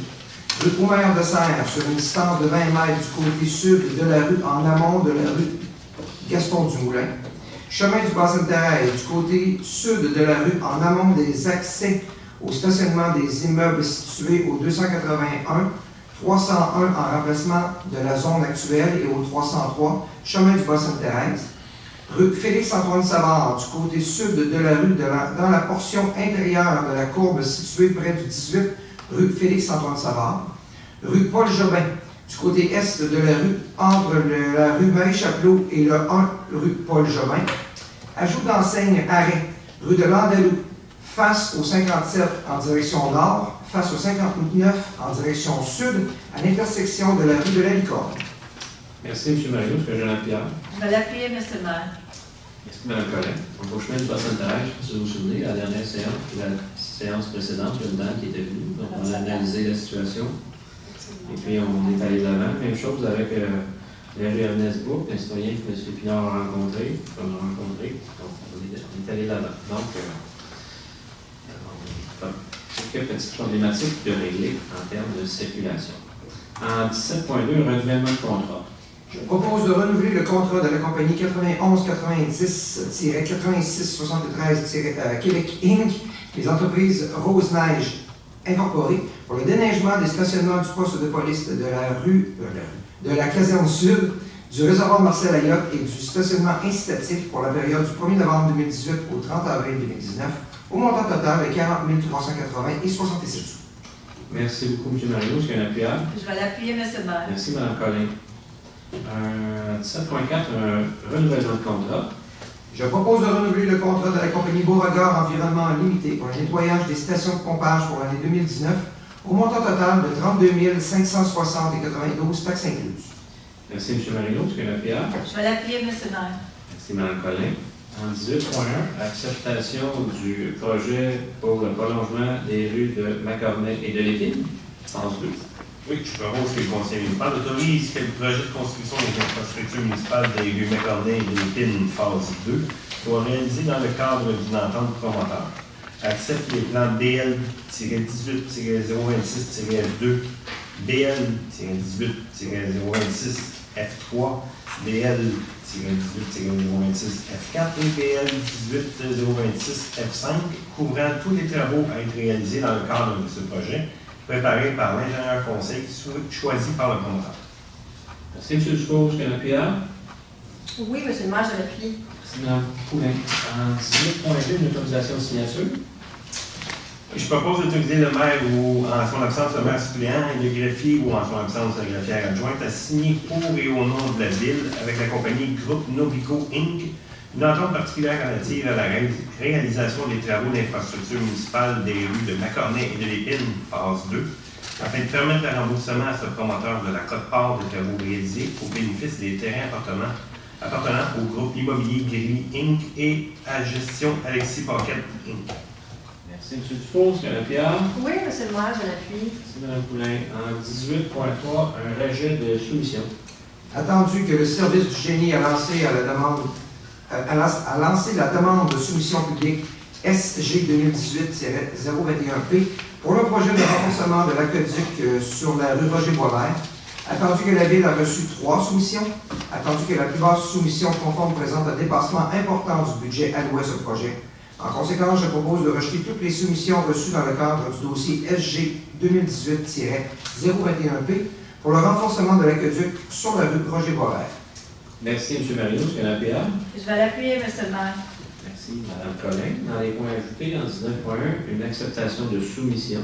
rue Omer de Serre sur une distance de 20 mètres du côté sud de la rue en amont de la rue Gaston-du-Moulin, chemin du Bassin-Thérèse du côté sud de la rue en amont des accès au stationnement des immeubles situés au 281, 301 en remplacement de la zone actuelle et au 303, chemin du Bassin-Thérèse, rue Félix-Antoine Savard du côté sud de la rue dans la portion intérieure de la courbe située près du 18 rue Félix-Antoine Savard, rue Paul Jobin du côté est de la rue entre la rue Marie-Chapelot et le 1 rue Paul Jobin, ajout d'enseigne arrêt rue de l'Andalou face au 57 en direction nord, face au 59 en direction sud, à l'intersection de la rue de la Licorne. Merci, M. Marino. Est-ce que j'ai un appuyage? Je vais l'appuyer, M. le maire. Merci, Mme Collin. Donc, au chemin du Bassin-Thérèse, je ne sais pas si vous vous souvenez, la dernière séance, la séance précédente, il y a une dame qui était venue, donc on a analysé la situation. Et puis, on est allé de l'avant. Même chose avec la rue Ernest Bourque, un citoyen que M. Pinard a rencontré, qu'on a rencontré. Donc, on est allé de l'avant. Donc, quelques petites problématiques de régler en termes de circulation. En 17.2, renouvellement de contrat. Je propose de renouveler le contrat de la compagnie 9190-8673 Québec Inc., les entreprises Rose-Neige Incorporées, pour le déneigement des stationnements du poste de police de la caserne sud, du réservoir Marcel Ayotte et du stationnement incitatif pour la période du 1er novembre 2018 au 30 avril 2019, au montant total de 40 380,67 sous. Merci beaucoup, M. Marino. Est-ce qu'il y a un appuyage? Je vais l'appuyer, M. le maire. Merci, Mme Collin. 17.4, un renouvellement de contrat. Je propose de renouveler le contrat de la compagnie Beauregard Environnement Limité pour le nettoyage des stations de pompage pour l'année 2019 au montant total de 32 560,92 taxes incluses. Merci, M. Marino. Est-ce qu'il y a un appuyage? Je vais l'appuyer, M. le maire. Merci, Mme Collin. En 18.1, acceptation du projet pour le prolongement des rues de Macornet et de l'Épine. Phase 2. Oui, je propose que le Conseil municipal autorise que le projet de construction des infrastructures municipales des rues Macornet et de l'Épine, phase 2, soit réalisé dans le cadre d'une entente promoteur. Accepte les plans BL-18-026-F2, BL-18-026-F3, BL-18-026-F4 et BL-18-026-F5, couvrant tous les travaux à être réalisés dans le cadre de ce projet, préparé par l'ingénieur conseil choisi par le promoteur. Merci, M. Dufour. Est-ce qu'il y a un PR? Oui, monsieur le maire, je l'appuie. Merci, Mme Poulin. En 18.2, une autorisation de signature. Je propose d'autoriser le maire ou, en son absence, le maire suppléant et le greffier ou, en son absence, la greffière adjointe à signer pour et au nom de la ville avec la compagnie Groupe Novico Inc. une entente particulière relative à la réalisation des travaux d'infrastructure municipale des rues de Macornet et de l'Épine, phase 2, afin de permettre le remboursement à ce promoteur de la quote-part des travaux réalisés au bénéfice des terrains appartenant au groupe immobilier Gris Inc. et à gestion Alexis Paquette Inc. Merci, M. Dufour. Est-ce qu'il y a un PR? Oui, monsieur le maire, je l'appuie. Merci, Mme Poulin. En 18.3, un rejet de soumission. Attendu que le service du génie a lancé la demande de soumission publique SG 2018-021P pour le projet de renforcement de l'aqueduc sur la rue Roger-Boisvert, attendu que la Ville a reçu 3 soumissions, attendu que la plupart des soumissions conformes présentent un dépassement important du budget alloué à ce projet. En conséquence, je propose de rejeter toutes les soumissions reçues dans le cadre du dossier SG 2018-021P pour le renforcement de l'aqueduc sur la rue Roger-Boisvert. Merci, M. Marino. Est-ce qu'il y a un PR? Je vais l'appuyer, monsieur le maire. Merci, Mme Collin. Dans les points ajoutés, en 19.1, une acceptation de soumission.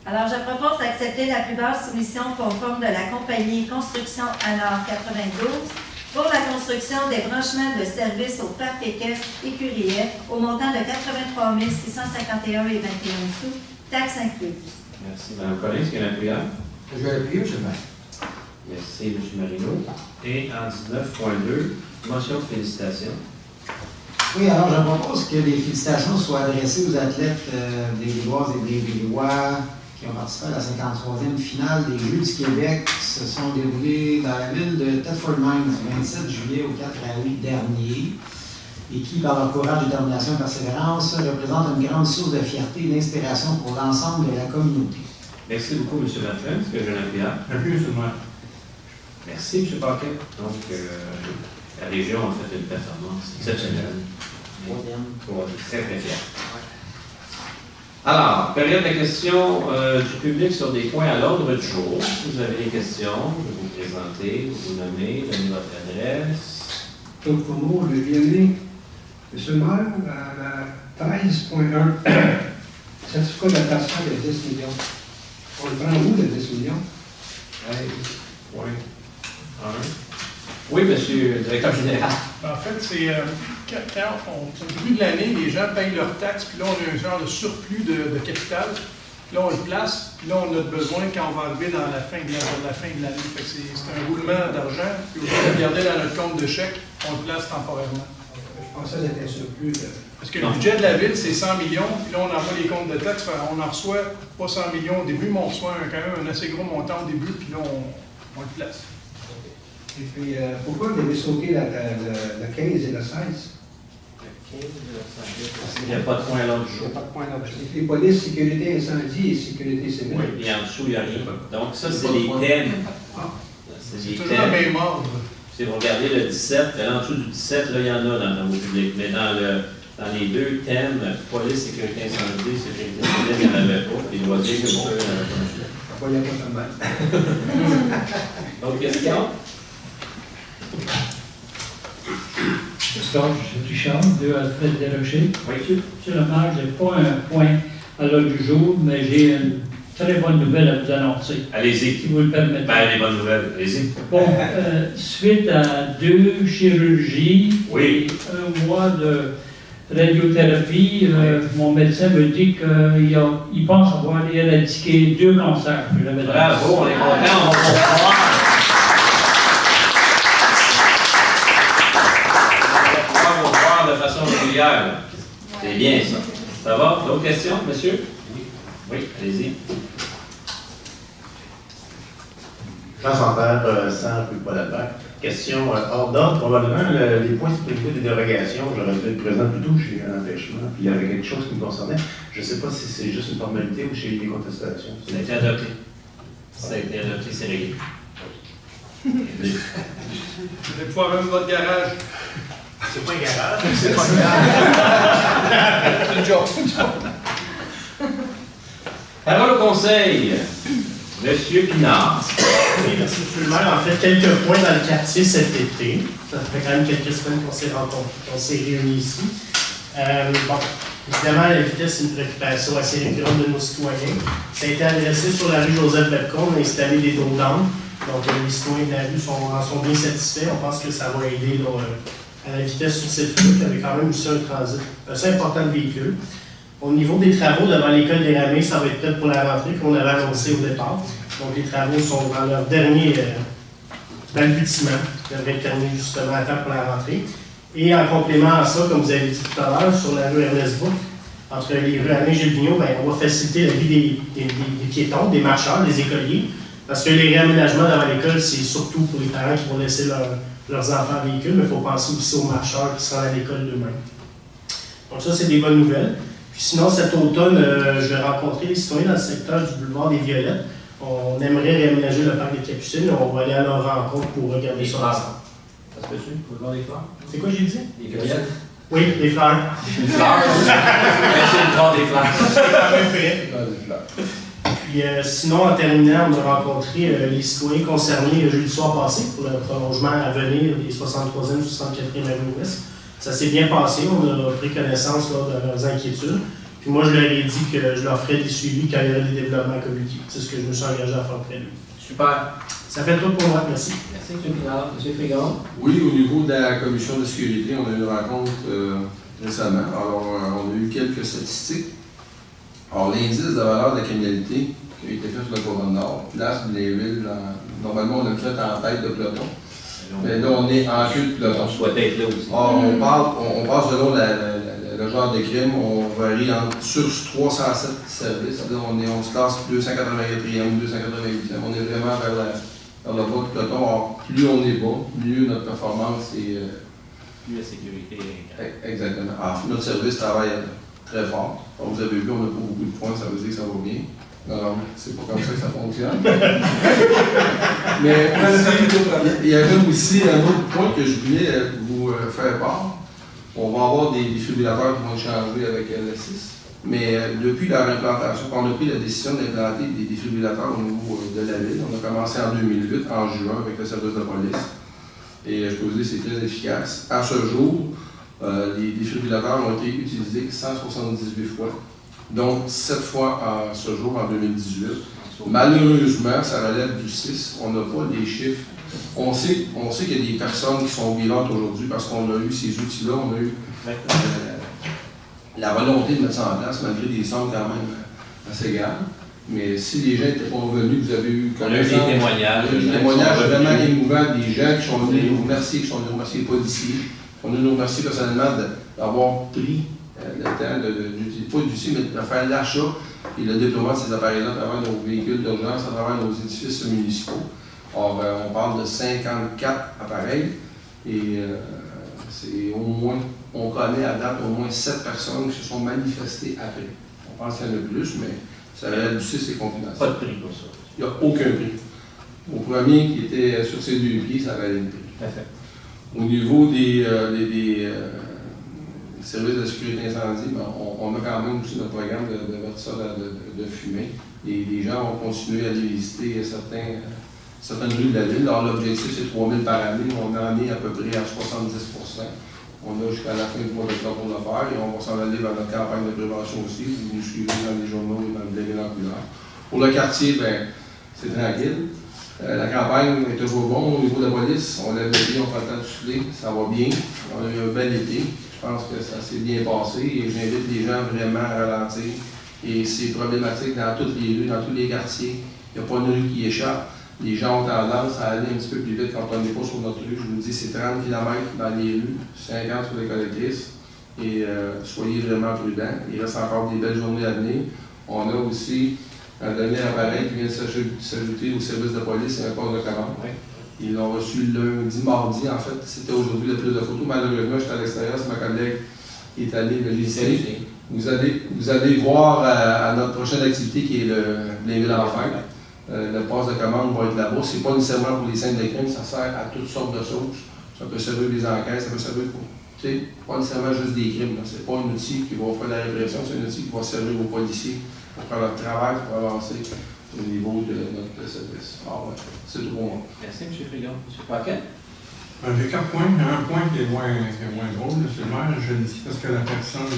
Alors, je propose d'accepter la plupart des soumissions conformes de la compagnie Construction Anor 92 pour la construction des branchements de services au parc équestre Écurie au montant de 83 651,21 sous, taxes incluses. Merci, Mme Collin. Est-ce qu'il y a un PR? Je vais l'appuyer, monsieur le maire. Merci, M. Marino. Et en 19.2, motion de félicitations. Oui, alors je propose que les félicitations soient adressées aux athlètes des Villoises et des Villois qui ont participé à la 53e finale des Jeux du Québec qui se sont déroulés dans la ville de Thetford Mines du 27 juillet au 4 août dernier et qui, par leur courage, détermination et persévérance, représentent une grande source de fierté et d'inspiration pour l'ensemble de la communauté. Merci beaucoup, M. Laflemme. Est-ce que j'ai un PR? J'appuie, monsieur le maire. Merci, M. Paquet. Donc, la région a fait une performance exceptionnelle. Très, très fier. Alors, période de questions du public sur des points à l'ordre du jour. Si vous avez des questions, je vais vous présenter, vous nommer, donner votre adresse. Donc, pour nous, le bien-aimé, monsieur le maire, la 13.1, certificat d'attention de 10 millions. On le prend où, le 10 millions? 13.1. Oui, monsieur le directeur général. En fait, c'est quand au début de l'année, les gens payent leurs taxes, puis là, on a un genre de surplus de capital. Là, on le place, puis là, on a besoin quand on va arriver dans la fin de l'année. Fait que c'est un roulement d'argent, puis au lieu de le garder dans notre compte de chèque, on le place temporairement. Je pensais que c'était un surplus de... Parce que le budget de la ville, c'est 100 millions, puis là, on envoie les comptes de taxes, on en reçoit pas 100 millions au début, mais on reçoit quand même un assez gros montant au début, puis là, on le place. Et puis, pourquoi vous avez sauté le 15 et le 16? Il n'y a pas de point à l'ordre du jour. Il n'y a pas de point à l'ordre du jour. Les polices, sécurité incendie et sécurité civile. Oui, et en dessous, il n'y a rien. Donc, ça, c'est les thèmes. C'est toujours le même ordre. Si vous regardez le 17, en dessous du 17, là, il y en a dans le travaux publics. Mais dans les deux thèmes, police, sécurité incendie, sécurité civile, il n'y en avait pas. Les loisirs, il n'y en avait pas. Il n'y a pas de mal. D'autres questions? Scott, je suis Richard, de Alfred Desrochers. Oui. Sur le maire, je n'ai pas un point à l'ordre du jour, mais j'ai une très bonne nouvelle à vous annoncer. Allez-y. Si vous le permettez. Ben, les bonnes nouvelles, allez-y. Bon, suite à 2 chirurgies oui. et 1 mois de radiothérapie, mon médecin me dit qu'il pense avoir éradiqué 2 cancers. Bravo, on est content, on va pouvoir. De façon régulière. C'est bien ça. Ça va? D'autres questions, monsieur? Oui, allez-y. Jean Sambert, 100 rue Paul-Albert. Question hors d'ordre. Probablement, les points de sécurité des dérogations, j'aurais dû être présent plus tôt, j'ai eu un empêchement, puis il y avait quelque chose qui me concernait. Je ne sais pas si c'est juste une formalité ou j'ai eu des contestations. Ça a été adopté. Ça a été adopté, c'est réglé. Vous allez pouvoir même votre garage. C'est pas un garage. C'est pas un garage. C'est une joke. Parole au conseil. Monsieur Pinard. Oui, merci, M. le maire. En fait, quelques points dans le quartier cet été. Ça fait quand même quelques semaines qu'on s'est rencontrés, qu'on s'est réunis ici. Bon, évidemment, la vitesse, c'est une préoccupation assez récurrente de nos citoyens. Ça a été adressé sur la rue Joseph-Bellecombe. On a installé des dos d'âme. Donc, les citoyens de la rue en sont bien satisfaits. On pense que ça va aider là, à la vitesse sur cette rue. Il y avait quand même aussi un transit assez important de véhicules. Au niveau des travaux devant l'école des Ramées, ça va être prêt pour la rentrée, qu'on avait annoncé au départ. Donc, les travaux sont dans leur dernier balbutiement. Ils devraient être terminés justement à temps pour la rentrée. Et en complément à ça, comme vous avez dit tout à l'heure, sur la rue Ernest Bourque, entre les rues Alain et Gilles Vigneault, on va faciliter la vie des piétons, des marcheurs, des écoliers. Parce que les réaménagements devant l'école, c'est surtout pour les parents qui vont laisser leurs enfants en véhicule, mais il faut penser aussi aux marcheurs qui seront à l'école d'eux-mêmes. Donc ça, c'est des bonnes nouvelles. Puis sinon, cet automne, je vais rencontrer les citoyens dans le secteur du boulevard des Violettes. On aimerait réaménager le parc des Capucines. On va aller à leur rencontre pour regarder ça ensemble. Ça se peut-tu? Boulevard des Fleurs? C'est quoi j'ai dit? Les Violettes? Oui, les fleurs. Les fleurs? Merci de prendre des fleurs. C'est quand même prêt. Puis sinon, en terminant, on a rencontré les citoyens concernés jeudi soir passé pour le prolongement à venir des 63e, 64e avenue Ouest. Ça s'est bien passé, on a pris connaissance là, de leurs inquiétudes. Puis moi, je leur ai dit que je leur ferais des suivis quand il y aurait des développements communiqués. C'est ce que je me suis engagé à faire auprès de lui. Super. Ça fait tout pour moi, merci. Merci, M. Pinard. M. Frigon. Oui, au niveau de la commission de sécurité, on a eu une rencontre récemment. Alors, on a eu quelques statistiques. Alors, l'indice de valeur de la criminalité qui a été fait sur le Couronne Nord place Blainville. Normalement, on a fait en tête de peloton. Mais là, on est en queue de peloton. On souhaitait être là aussi. Alors, on parle selon le genre de crime, on varie sur 307 services. C'est-à-dire, on se classe 284e, 288e. On est vraiment vers le bas du peloton. Alors, plus on est bas, mieux notre performance est. Plus la sécurité est. Exactement. Alors, notre service travaille très fort. Comme vous avez vu, on n'a pas beaucoup de points, ça veut dire que ça va bien. Non, c'est pas comme ça que ça fonctionne. Mais il y avait aussi un autre point que je voulais vous faire part. On va avoir des défibrillateurs qui vont changer avec le 6. Mais depuis leur implantation, quand on a pris la décision d'implanter des défibrillateurs au niveau de la ville, on a commencé en 2008, en juin, avec le service de police. Et je peux vous dire que c'est très efficace. À ce jour, les défibrillateurs ont été utilisés 178 fois. Donc, 7 fois à ce jour, en 2018. Malheureusement, ça relève du 6. On n'a pas des chiffres. On sait qu'il y a des personnes qui sont vivantes aujourd'hui parce qu'on a eu ces outils-là, on a eu la volonté de mettre ça en place, malgré des sommes quand même assez grandes. Mais si les gens n'étaient pas venus, vous avez eu des témoignages. Des témoignages vraiment émouvants, des gens qui sont venus nous remercier, qui sont venus nous remercier les policiers, qui sont venus nous remercier personnellement d'avoir pris le temps pas d'utiliser, mais de faire l'achat et le déploiement de ces appareils-là à travers nos véhicules d'urgence, à travers nos édifices municipaux. Or, on parle de 54 appareils et c'est au moins, on connaît à date au moins 7 personnes qui se sont manifestées après. On pense qu'il y en a plus, mais ça relève du 6 et confidentiel. Pas de prix pour ça. Il n'y a aucun prix. Au premier qui était sur ses 2 pieds, ça valait le prix. Parfait. Au niveau des services de sécurité incendie, on a quand même aussi notre programme d'avertisseur de fumée. Et les gens vont continuer à aller visiter certaines rues de la ville. Alors, l'objectif, c'est 3000 par année. On en est à peu près à 70%. On a jusqu'à la fin du mois d'octobre pour le faire et on va s'en aller vers notre campagne de prévention aussi. Vous nous suivez dans les journaux et dans le délégué en couleur. Pour le quartier, c'est tranquille. La campagne est toujours bonne au niveau de la police. On lève le pied, on fait le temps de souffler. Ça va bien. On a eu un bel été. Je pense que ça s'est bien passé et j'invite les gens vraiment à ralentir. Et c'est problématique dans toutes les rues, dans tous les quartiers. Il n'y a pas une rue qui échappe. Les gens ont tendance à aller un petit peu plus vite quand on n'est pas sur notre rue. Je vous dis, c'est 30 km dans les rues, 50 sur les collectrices. Et soyez vraiment prudents. Il reste encore des belles journées à venir. On a aussi un dernier appareil qui vient de s'ajouter au service de police, c'est un poste de commande. Ils l'ont reçu lundi, mardi, en fait, c'était aujourd'hui la prise de photos. Malheureusement, j'étais à l'extérieur, c'est ma collègue qui est allée le visiter. Vous allez voir à notre prochaine activité qui est le Blainville en fête. Le poste de commande va être là-bas. Ce n'est pas nécessairement pour les scènes de crime, ça sert à toutes sortes de choses. Ça peut servir des enquêtes, ça peut servir pour. Pas nécessairement juste des crimes. Ce n'est pas un outil qui va faire la répression, c'est un outil qui va servir aux policiers faire leur travail pour avancer au niveau de notre service. Alors, ouais, c'est tout pour moi. Merci, M. Frigon. M. Paquet? J'ai 4 points. Il y a un point qui est moins drôle, M. le maire. Je le dis parce que la personne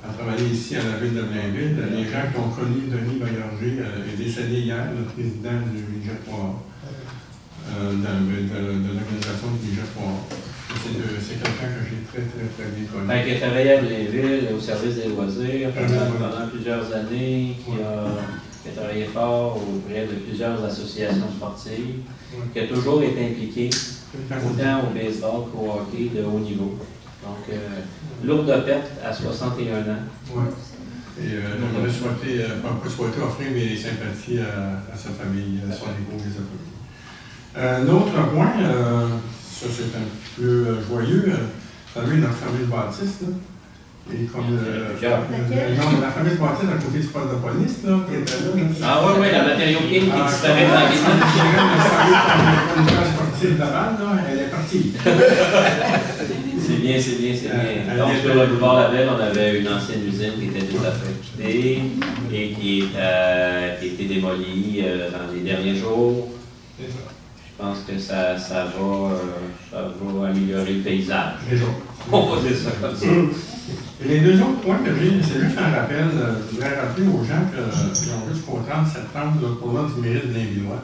a travaillé ici à la ville de Blainville. Les gens qui ont connu Denis Baillarger est décédé hier, le président du IGEP-3A, de l'organisation du IGEP-3A. C'est quelqu'un que j'ai très bien connu. Qui a travaillé à Blainville, au service des loisirs, pendant plusieurs années, qui a travaillé fort auprès de plusieurs associations sportives, qui a toujours été impliqué, autant au baseball qu'au hockey de haut niveau. Donc, lourde perte à 61 ans. Oui. Et j'aurais souhaité offrir mes sympathies à sa famille, à son époux et sa famille. L'autre point, ça c'est un peu joyeux, vous savez, notre fameuse bâtisse, là, et comme non, la fameuse bâtisse à côté du poste de police, là, qui était là. Ah oui, la matériau King qui disparaît dans les sportive Laval, elle est partie. C'est bien. Donc, sur le boulevard Labelle, on avait une ancienne usine qui était désaffectée et qui a été démolie dans les derniers jours. Je pense que ça va améliorer le paysage. On va dire ça comme ça. Et les deux autres points que j'ai, c'est juste un rappel. Je voudrais rappeler aux gens qui ont jusqu'au 30 septembre pour l'ordre du mérite de Blainvillois.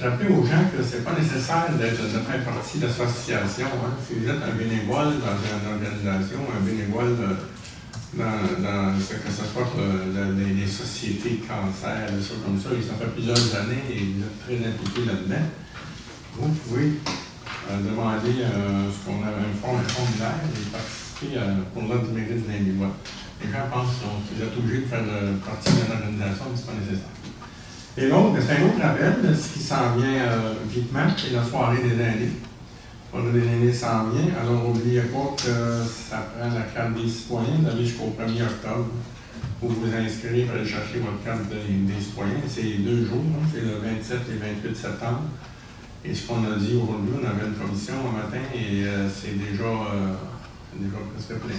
Rappeler aux gens que ce n'est pas nécessaire de faire partie de l'association. Hein. Si vous êtes un bénévole dans une organisation, un bénévole dans ce que ce soit les sociétés de cancer, des choses comme ça, et ça fait plusieurs années et vous êtes très impliqués là-dedans, vous pouvez demander ce qu'on a un formulaire et participer pour l'ordre du mérite de Blainvillois. Les gens pensent qu'ils sont obligés de faire partie d'une organisation, mais ce n'est pas nécessaire. Et l'autre, c'est un autre rappel, ce qui s'en vient vitement, c'est la soirée des aînés. La soirée des aînés s'en vient, alors n'oubliez pas que ça prend la carte des citoyens, vous avez jusqu'au 1er octobre pour vous inscrire, pour aller chercher votre carte des citoyens. C'est 2 jours, hein, c'est le 27 et 28 septembre. Et ce qu'on a dit aujourd'hui, on avait une commission un matin et c'est déjà presque plein.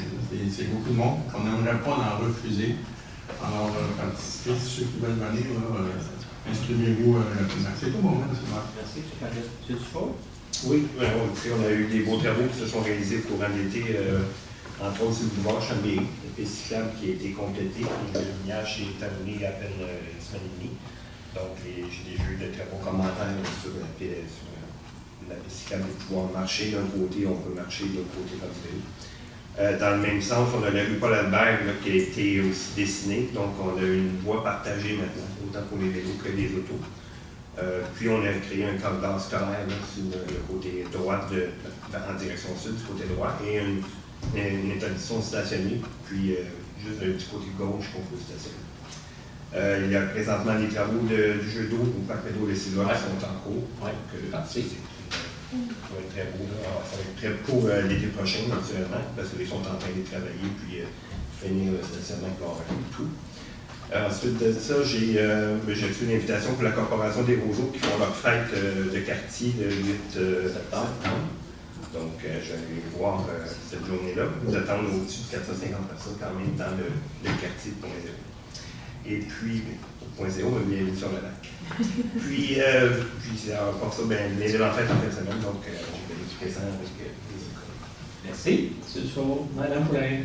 C'est beaucoup de monde qu'on n'aimerait pas en refuser. Alors, participer, ceux qui veulent venir, inscrivez-vous rapidement. C'est tout bon, M. le maire. Merci, M. Paquet. M. Dufault? Oui, on a eu des beaux travaux qui se sont réalisés au courant de l'été, entre autres sur le boulevard Chambéry, le piste cyclable qui a été complété, le lumière est terminé à peine une semaine et demie. Donc, j'ai déjà eu de très bons commentaires sur la piste cyclable de pouvoir marcher d'un côté, on peut marcher de l'autre côté comme ça. Dans le même sens, on a la rue Paul-Albert qui a été aussi dessinée, donc on a une voie partagée maintenant, autant pour les vélos que les autos. Puis on a créé un corridor scolaire là, sur le côté droit en direction sud, du côté droit, et une établissement stationné, puis juste du côté gauche qu'on peut stationner. Il y a présentement des travaux du jeu d'eau au parc d'eau de Sylvain qui sont en cours. Ça va être très beau. Alors, ça va être prêt pour l'été prochain, naturellement, parce qu'ils sont en train de travailler, puis finir le stationnement pour tout. Ensuite de ça, j'ai reçu une invitation pour la Corporation des Roseaux qui font leur fête de quartier le 8 septembre. Donc, je vais aller voir cette journée-là. Nous attendons au-dessus de 450 personnes quand même dans le quartier de Point-Zéro. Et puis, Point-Zéro, bienvenue sur le lac. Puis c'est encore ça, les événements fêtes en fin de semaine, donc j'ai fait l'éduquer ça avec les écoles. Merci. Madame Poulain.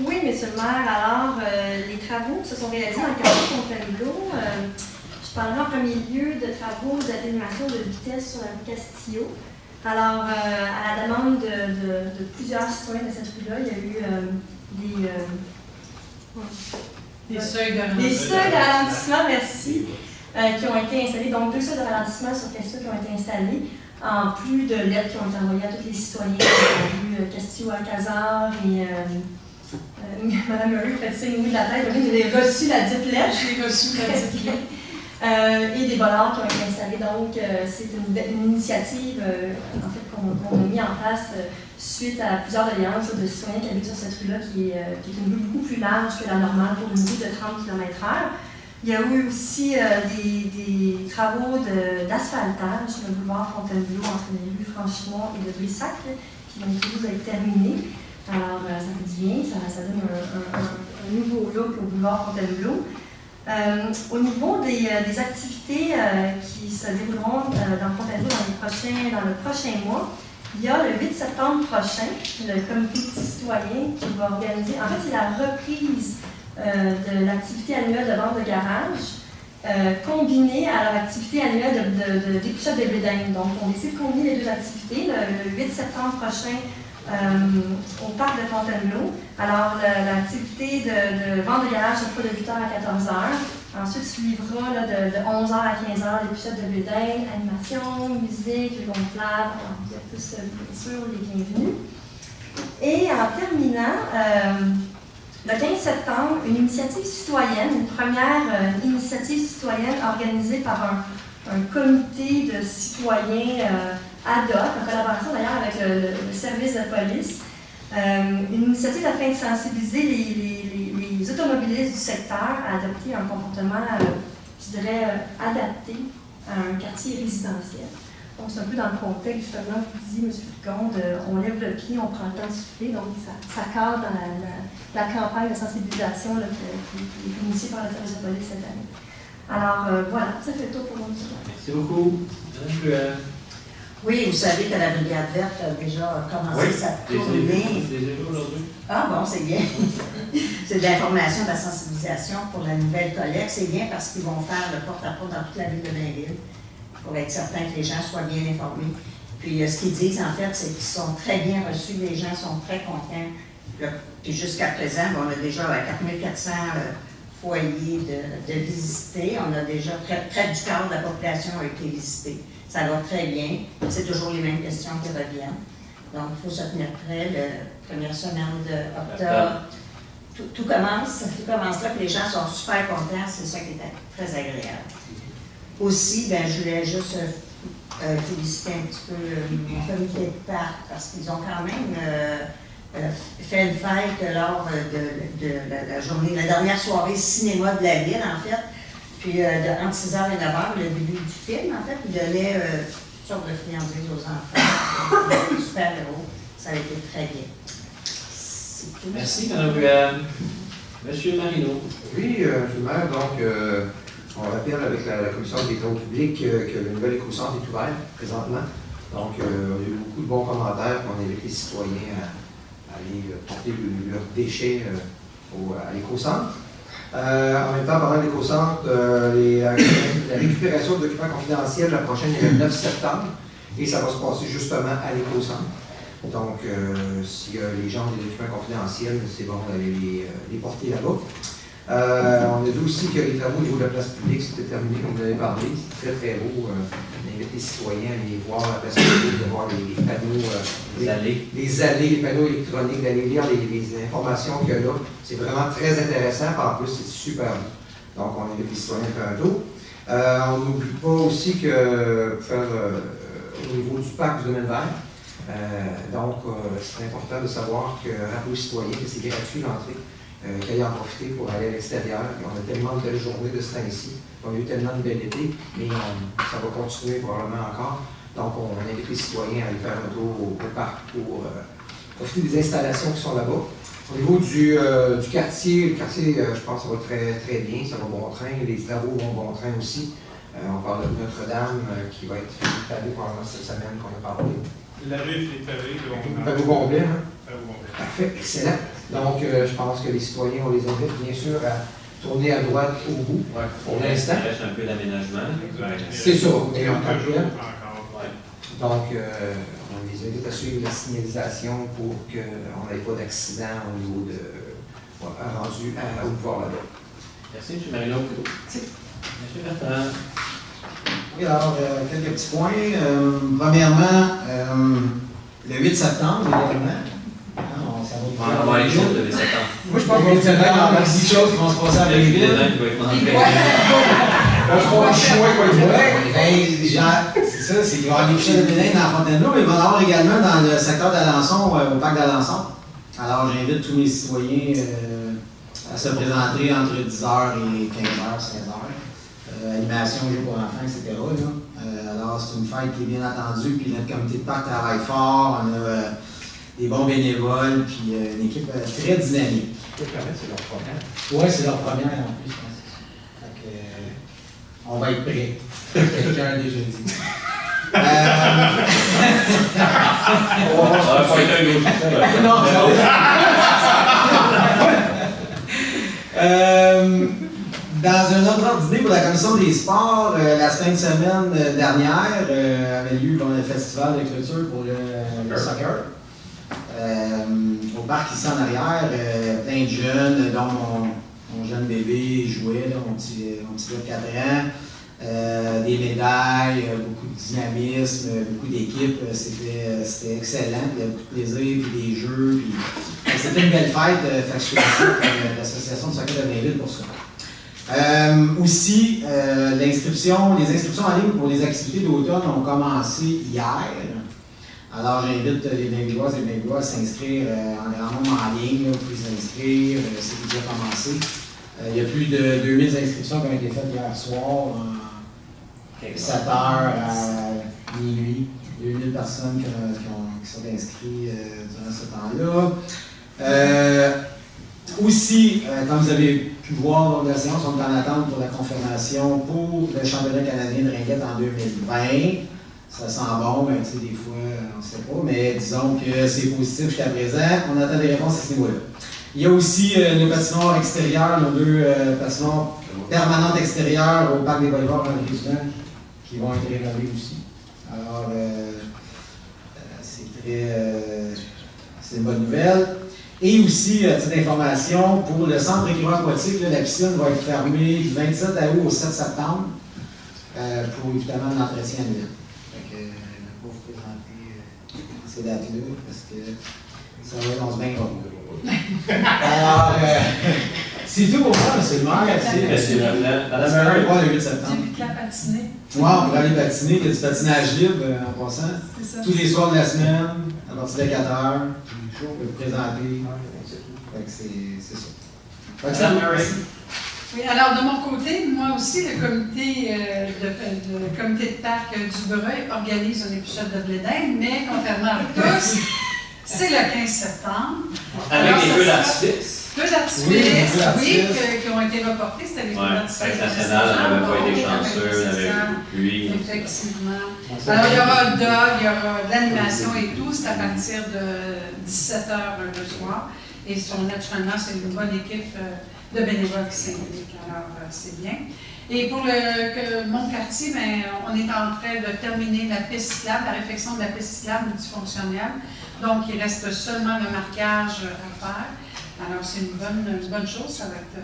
Oui, Monsieur le maire. Alors, les travaux se sont réalisés en quartier Fontainebleau. Je parlerai en premier lieu de travaux d'atténuation de vitesse sur la rue Castillo. Alors, à la demande de plusieurs citoyens de cette rue-là, il y a eu des seuils de ralentissement, merci, qui ont été installés. Donc, 2 seuils de ralentissement sur Castillo qui ont été installés, en plus de lettres qui ont été envoyées à tous les citoyens de la rue Castillo-Alcazar et Mme Murray fait signe oui de la tête. Vous avez reçu la dite lettre. J'ai reçu la dite lettre. Et des bollards qui ont été installés. Donc, c'est une initiative en fait, qu'on a mis en place suite à plusieurs doléances de citoyens qui habitent sur cette rue-là, qui est une rue beaucoup plus large que la normale pour une rue de 30 km/h. Il y a eu aussi des travaux d'asphaltage sur le boulevard Fontainebleau entre les rues Franchemont et de Brissac, qui ont tous été terminés. Alors, ça fait du bien, ça donne un nouveau look au boulevard Fontainebleau. Au niveau des activités qui se dérouleront dans Fontainebleau dans le prochain mois, il y a le 8 septembre prochain, le comité citoyen qui va organiser, en fait c'est la reprise de l'activité annuelle de vente de garage, combinée à leur activité annuelle de dépouchage des blés d'Inde. Donc on décide de combiner les deux activités le 8 septembre prochain au parc de Fontainebleau. Alors, l'activité de vente de garage se fera de 8h à 14h. Ensuite, suivra de 11h à 15h les pichettes de blé d'Inde, animation, musique, les gonflables. Alors, vous êtes tous, bien sûr, les bienvenus. Et en terminant, le 15 septembre, une initiative citoyenne, une première initiative citoyenne organisée par un comité de citoyens ad hoc, en collaboration d'ailleurs avec le service de police, une initiative afin de sensibiliser les automobilistes du secteur à adopter un comportement, je dirais, adapté à un quartier résidentiel. Donc c'est un peu dans le contexte justement que vous disiez, M. Ficon, on lève le pied, on prend le temps de souffler, donc ça cadre dans la campagne de sensibilisation qui est initiée par le service de police cette année. Alors voilà, ça fait le tour pour mon discours. Merci beaucoup. Madame Fluel. Oui, vous savez que la Brigade verte a déjà commencé sa tournée. Aujourd'hui. Ah bon, c'est bien. C'est de l'information, de la sensibilisation pour la nouvelle collecte. C'est bien parce qu'ils vont faire le porte-à-porte dans toute la ville de Blainville pour être certain que les gens soient bien informés. Puis ce qu'ils disent, en fait, c'est qu'ils sont très bien reçus. Les gens sont très contents. Puis jusqu'à présent, on a déjà 4400 foyers de visités. On a déjà près du quart de la population a été visitée. Ça va très bien. C'est toujours les mêmes questions qui reviennent. Donc, il faut se tenir prêt. La première semaine d'octobre, tout commence là, que les gens sont super contents. C'est ça qui est très agréable. Aussi, je voulais juste féliciter un petit peu mon comité de parc parce qu'ils ont quand même fait une fête lors de la journée, la dernière soirée cinéma de la ville, en fait. Puis, entre 6h et 9h, le début du film, en fait, il donnait toutes sortes de friandises aux enfants. Super héros. Ça a été très bien. Merci, Mme Ruel. Monsieur Marino. Oui, M. le maire, donc, on rappelle avec la Commission des travaux publics que le nouvel éco-centre est ouvert présentement. Donc, il y a eu beaucoup de bons commentaires. On invite les citoyens à aller porter leurs déchets à l'éco-centre. En même temps, pendant l'éco-centre, la récupération de documents confidentiels, la prochaine est le 9 septembre, et ça va se passer justement à l'éco-centre. Donc, si les gens ont des documents confidentiels, c'est bon d'aller les porter là-bas. On a vu aussi que les travaux au niveau de la place publique, c'était terminé, comme vous avez parlé. C'est très, très beau. On invite les citoyens à aller voir la place publique, de voir les panneaux, les allées, les panneaux électroniques, d'aller lire les informations qu'il y a là. C'est vraiment très intéressant. En plus, c'est super beau. Donc, on invite les citoyens à faire un tour. On n'oublie pas aussi que pour faire au niveau du parc du domaine vert, donc, c'est important de savoir que, rappeler aux citoyens que c'est gratuit l'entrée. Qu'ils aillent en profiter pour aller à l'extérieur. On a tellement de belles journées de ce temps-ci. On a eu tellement de bel été, mais ça va continuer probablement encore. Donc, on invite les citoyens à aller faire un tour au parc pour profiter des installations qui sont là-bas. Au niveau du quartier, je pense que ça va très, très bien. Ça va bon train. Les travaux vont bon train aussi. On parle de Notre-Dame qui va être pavée probablement cette semaine qu'on a parlé. La rue est pavée. Pavée complet, hein? Parfait, excellent. Donc, je pense que les citoyens, on les invite bien sûr à tourner à droite au bout. Ouais, pour l'instant. Il reste un peu d'aménagement. C'est ça, et en tant que tel. Donc, on les invite à suivre la signalisation pour qu'on n'ait pas d'accident au niveau de rendu au pouvoir là-bas. Merci, M. Marino. Merci. M. Bertrand. Oui, alors, quelques petits points. Premièrement, le 8 septembre, évidemment. On va avoir les choses de 7 ans. Moi, je pense qu'on va dire dans la petite chose qui vont se passer à Blainville. On se passe chinois quoi le voir. C'est ça, c'est qu'il va y avoir des pichets de blé d'Inde dans Fontainebleau, mais il va y en avoir également dans le secteur d'Alençon, au parc d'Alençon. Alors, j'invite tous mes citoyens à se présenter entre 10h et 15h, 16h. Animation, jeux pour enfants, etc. Alors, c'est une fête qui est bien attendue, puis notre comité de parc travaille fort. On a des bons bénévoles, puis une équipe très dynamique. c'est leur première. Oui, c'est leur première en plus. Fait que, on va être prêts. Quelqu'un a déjà dit. On va pas être un autre. Dans un autre ordre d'idée pour la commission des sports, la fin de semaine dernière avait lieu le festival de clôture pour le soccer. Au parc ici en arrière, plein de jeunes, dont mon jeune bébé jouait, là, mon petit gars de 4 ans. Des médailles, beaucoup de dynamisme, beaucoup d'équipes. C'était excellent. Il y avait beaucoup de plaisir, puis des jeux. C'était une belle fête. Fait que je félicite l'association de soccer de Blainville pour ça. Aussi, les inscriptions en ligne pour les activités d'automne ont commencé hier. Alors, j'invite les Blainvilloises et les Blainvillois à s'inscrire en grand nombre en ligne. Là, vous pouvez s'inscrire, c'est déjà commencé. Il y a plus de 2000 inscriptions qui ont été faites hier soir, 7 heures à minuit. 2000 personnes qui sont inscrites durant ce temps-là. Aussi, comme vous avez pu voir lors de la séance, on est en attente pour la confirmation pour le championnat canadien de ringuette en 2020. Ça sent bon, mais tu sais, des fois, on ne sait pas, mais disons que c'est positif jusqu'à présent. On attend des réponses à ce niveau-là. Il y a aussi nos patinoires extérieures, nos 2 patinoires permanentes extérieures au parc des Bolivares en résident qui vont être rénovées aussi. Alors, c'est une bonne nouvelle. Et aussi, petite information, pour le centre récréatif aquatique, la piscine va être fermée du 27 août au 7 septembre pour évidemment l'entretien annuel. Donc, je ne vais pas vous présenter ces dates-là parce que ça va être dans ce bain rond. Alors, c'est tout pour moi, M. le maire. Le 8 septembre. Tu as patiné. Moi, on va aller patiner. Il y a du patinage libre en passant. Tous les soirs de la semaine, à partir de 4 heures. Je peux vous présenter. C'est ça. Oui, alors de mon côté, moi aussi, le comité de parc du Breuil organise un épisode de blé d'Inde, mais contrairement à tous, c'est le 15 septembre. Avec des feux d'artifice. Feux d'artifice, oui, qui ont été reportés. C'était les feux d'artifice. Fête nationale, on n'avait pas été chanceux, on avait beaucoup de pluie. Effectivement. Alors, il y aura il y aura de l'animation et tout. C'est à partir de 17h le soir. Et naturellement, c'est une bonne équipe de bénévoles qui s'impliquent. Alors, c'est bien. Et pour mon quartier, ben, on est en train de terminer la piste cyclable, la réfection de la piste cyclable multifonctionnelle. Donc, il reste seulement le marquage à faire. Alors, c'est une bonne chose. Ça va être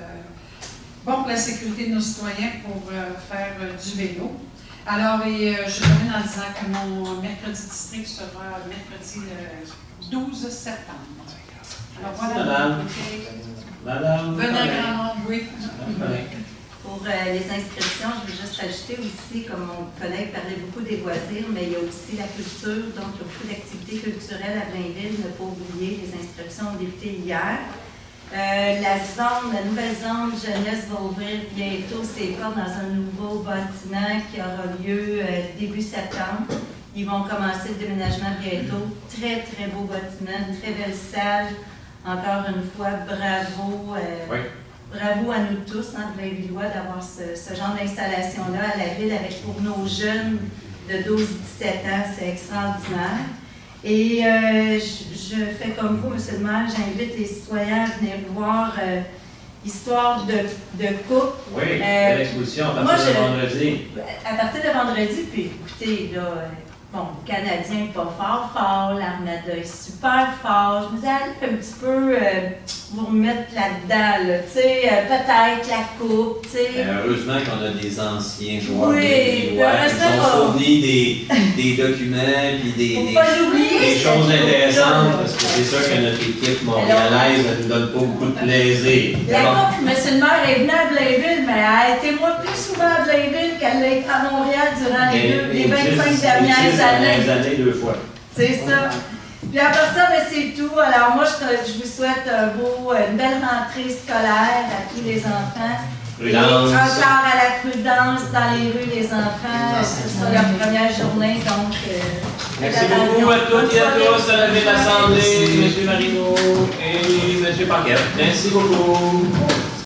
bon pour la sécurité de nos citoyens pour faire du vélo. Alors, je termine en disant que mon mercredi district sera mercredi le 12 septembre. Alors, voilà. Madame. Venez à grand nombre, oui. Pour les inscriptions, je veux juste rajouter aussi, comme mon collègue parlait beaucoup des loisirs, mais il y a aussi la culture, donc il y a beaucoup d'activités culturelles à Blainville, ne pas oublier, les inscriptions ont débuté hier. La nouvelle zone jeunesse va ouvrir bientôt ses portes dans un nouveau bâtiment qui aura lieu début septembre. Ils vont commencer le déménagement bientôt. Très, très beau bâtiment, une très belle salle. Encore une fois, bravo. Bravo à nous tous, Blainvillois, d'avoir ce genre d'installation-là à la ville avec pour nos jeunes de 12-17 ans. C'est extraordinaire. Et je fais comme vous, M. le maire, j'invite les citoyens à venir voir Histoire de coupe. Oui, belle exposition à partir de vendredi. À partir de vendredi, puis écoutez, là, bon, le Canadien n'est pas fort, l'Armada est super fort. Je me disais, allez un petit peu vous remettre là-dedans, là, tu sais, peut-être la coupe, tu sais. Heureusement qu'on a des anciens joueurs oui, qui nous ont fourni des documents et des choses intéressantes, parce que c'est sûr que notre équipe montréalaise ne nous donne pas beaucoup de plaisir. La coupe, M. le maire est venue à Blainville, mais elle a été moins plus souvent à Blainville qu'elle l'a été à Montréal durant les 25 dernières années. 2 fois. C'est ça. Puis après ça, ben, c'est tout. Alors moi, je vous souhaite une belle rentrée scolaire à tous les enfants. Prudence. Et encore à la prudence dans les rues, les enfants. Ce sera leur première journée, donc Merci beaucoup à toutes et à tous, à la de l'Assemblée, M. Marino et M. Paquette. Merci beaucoup.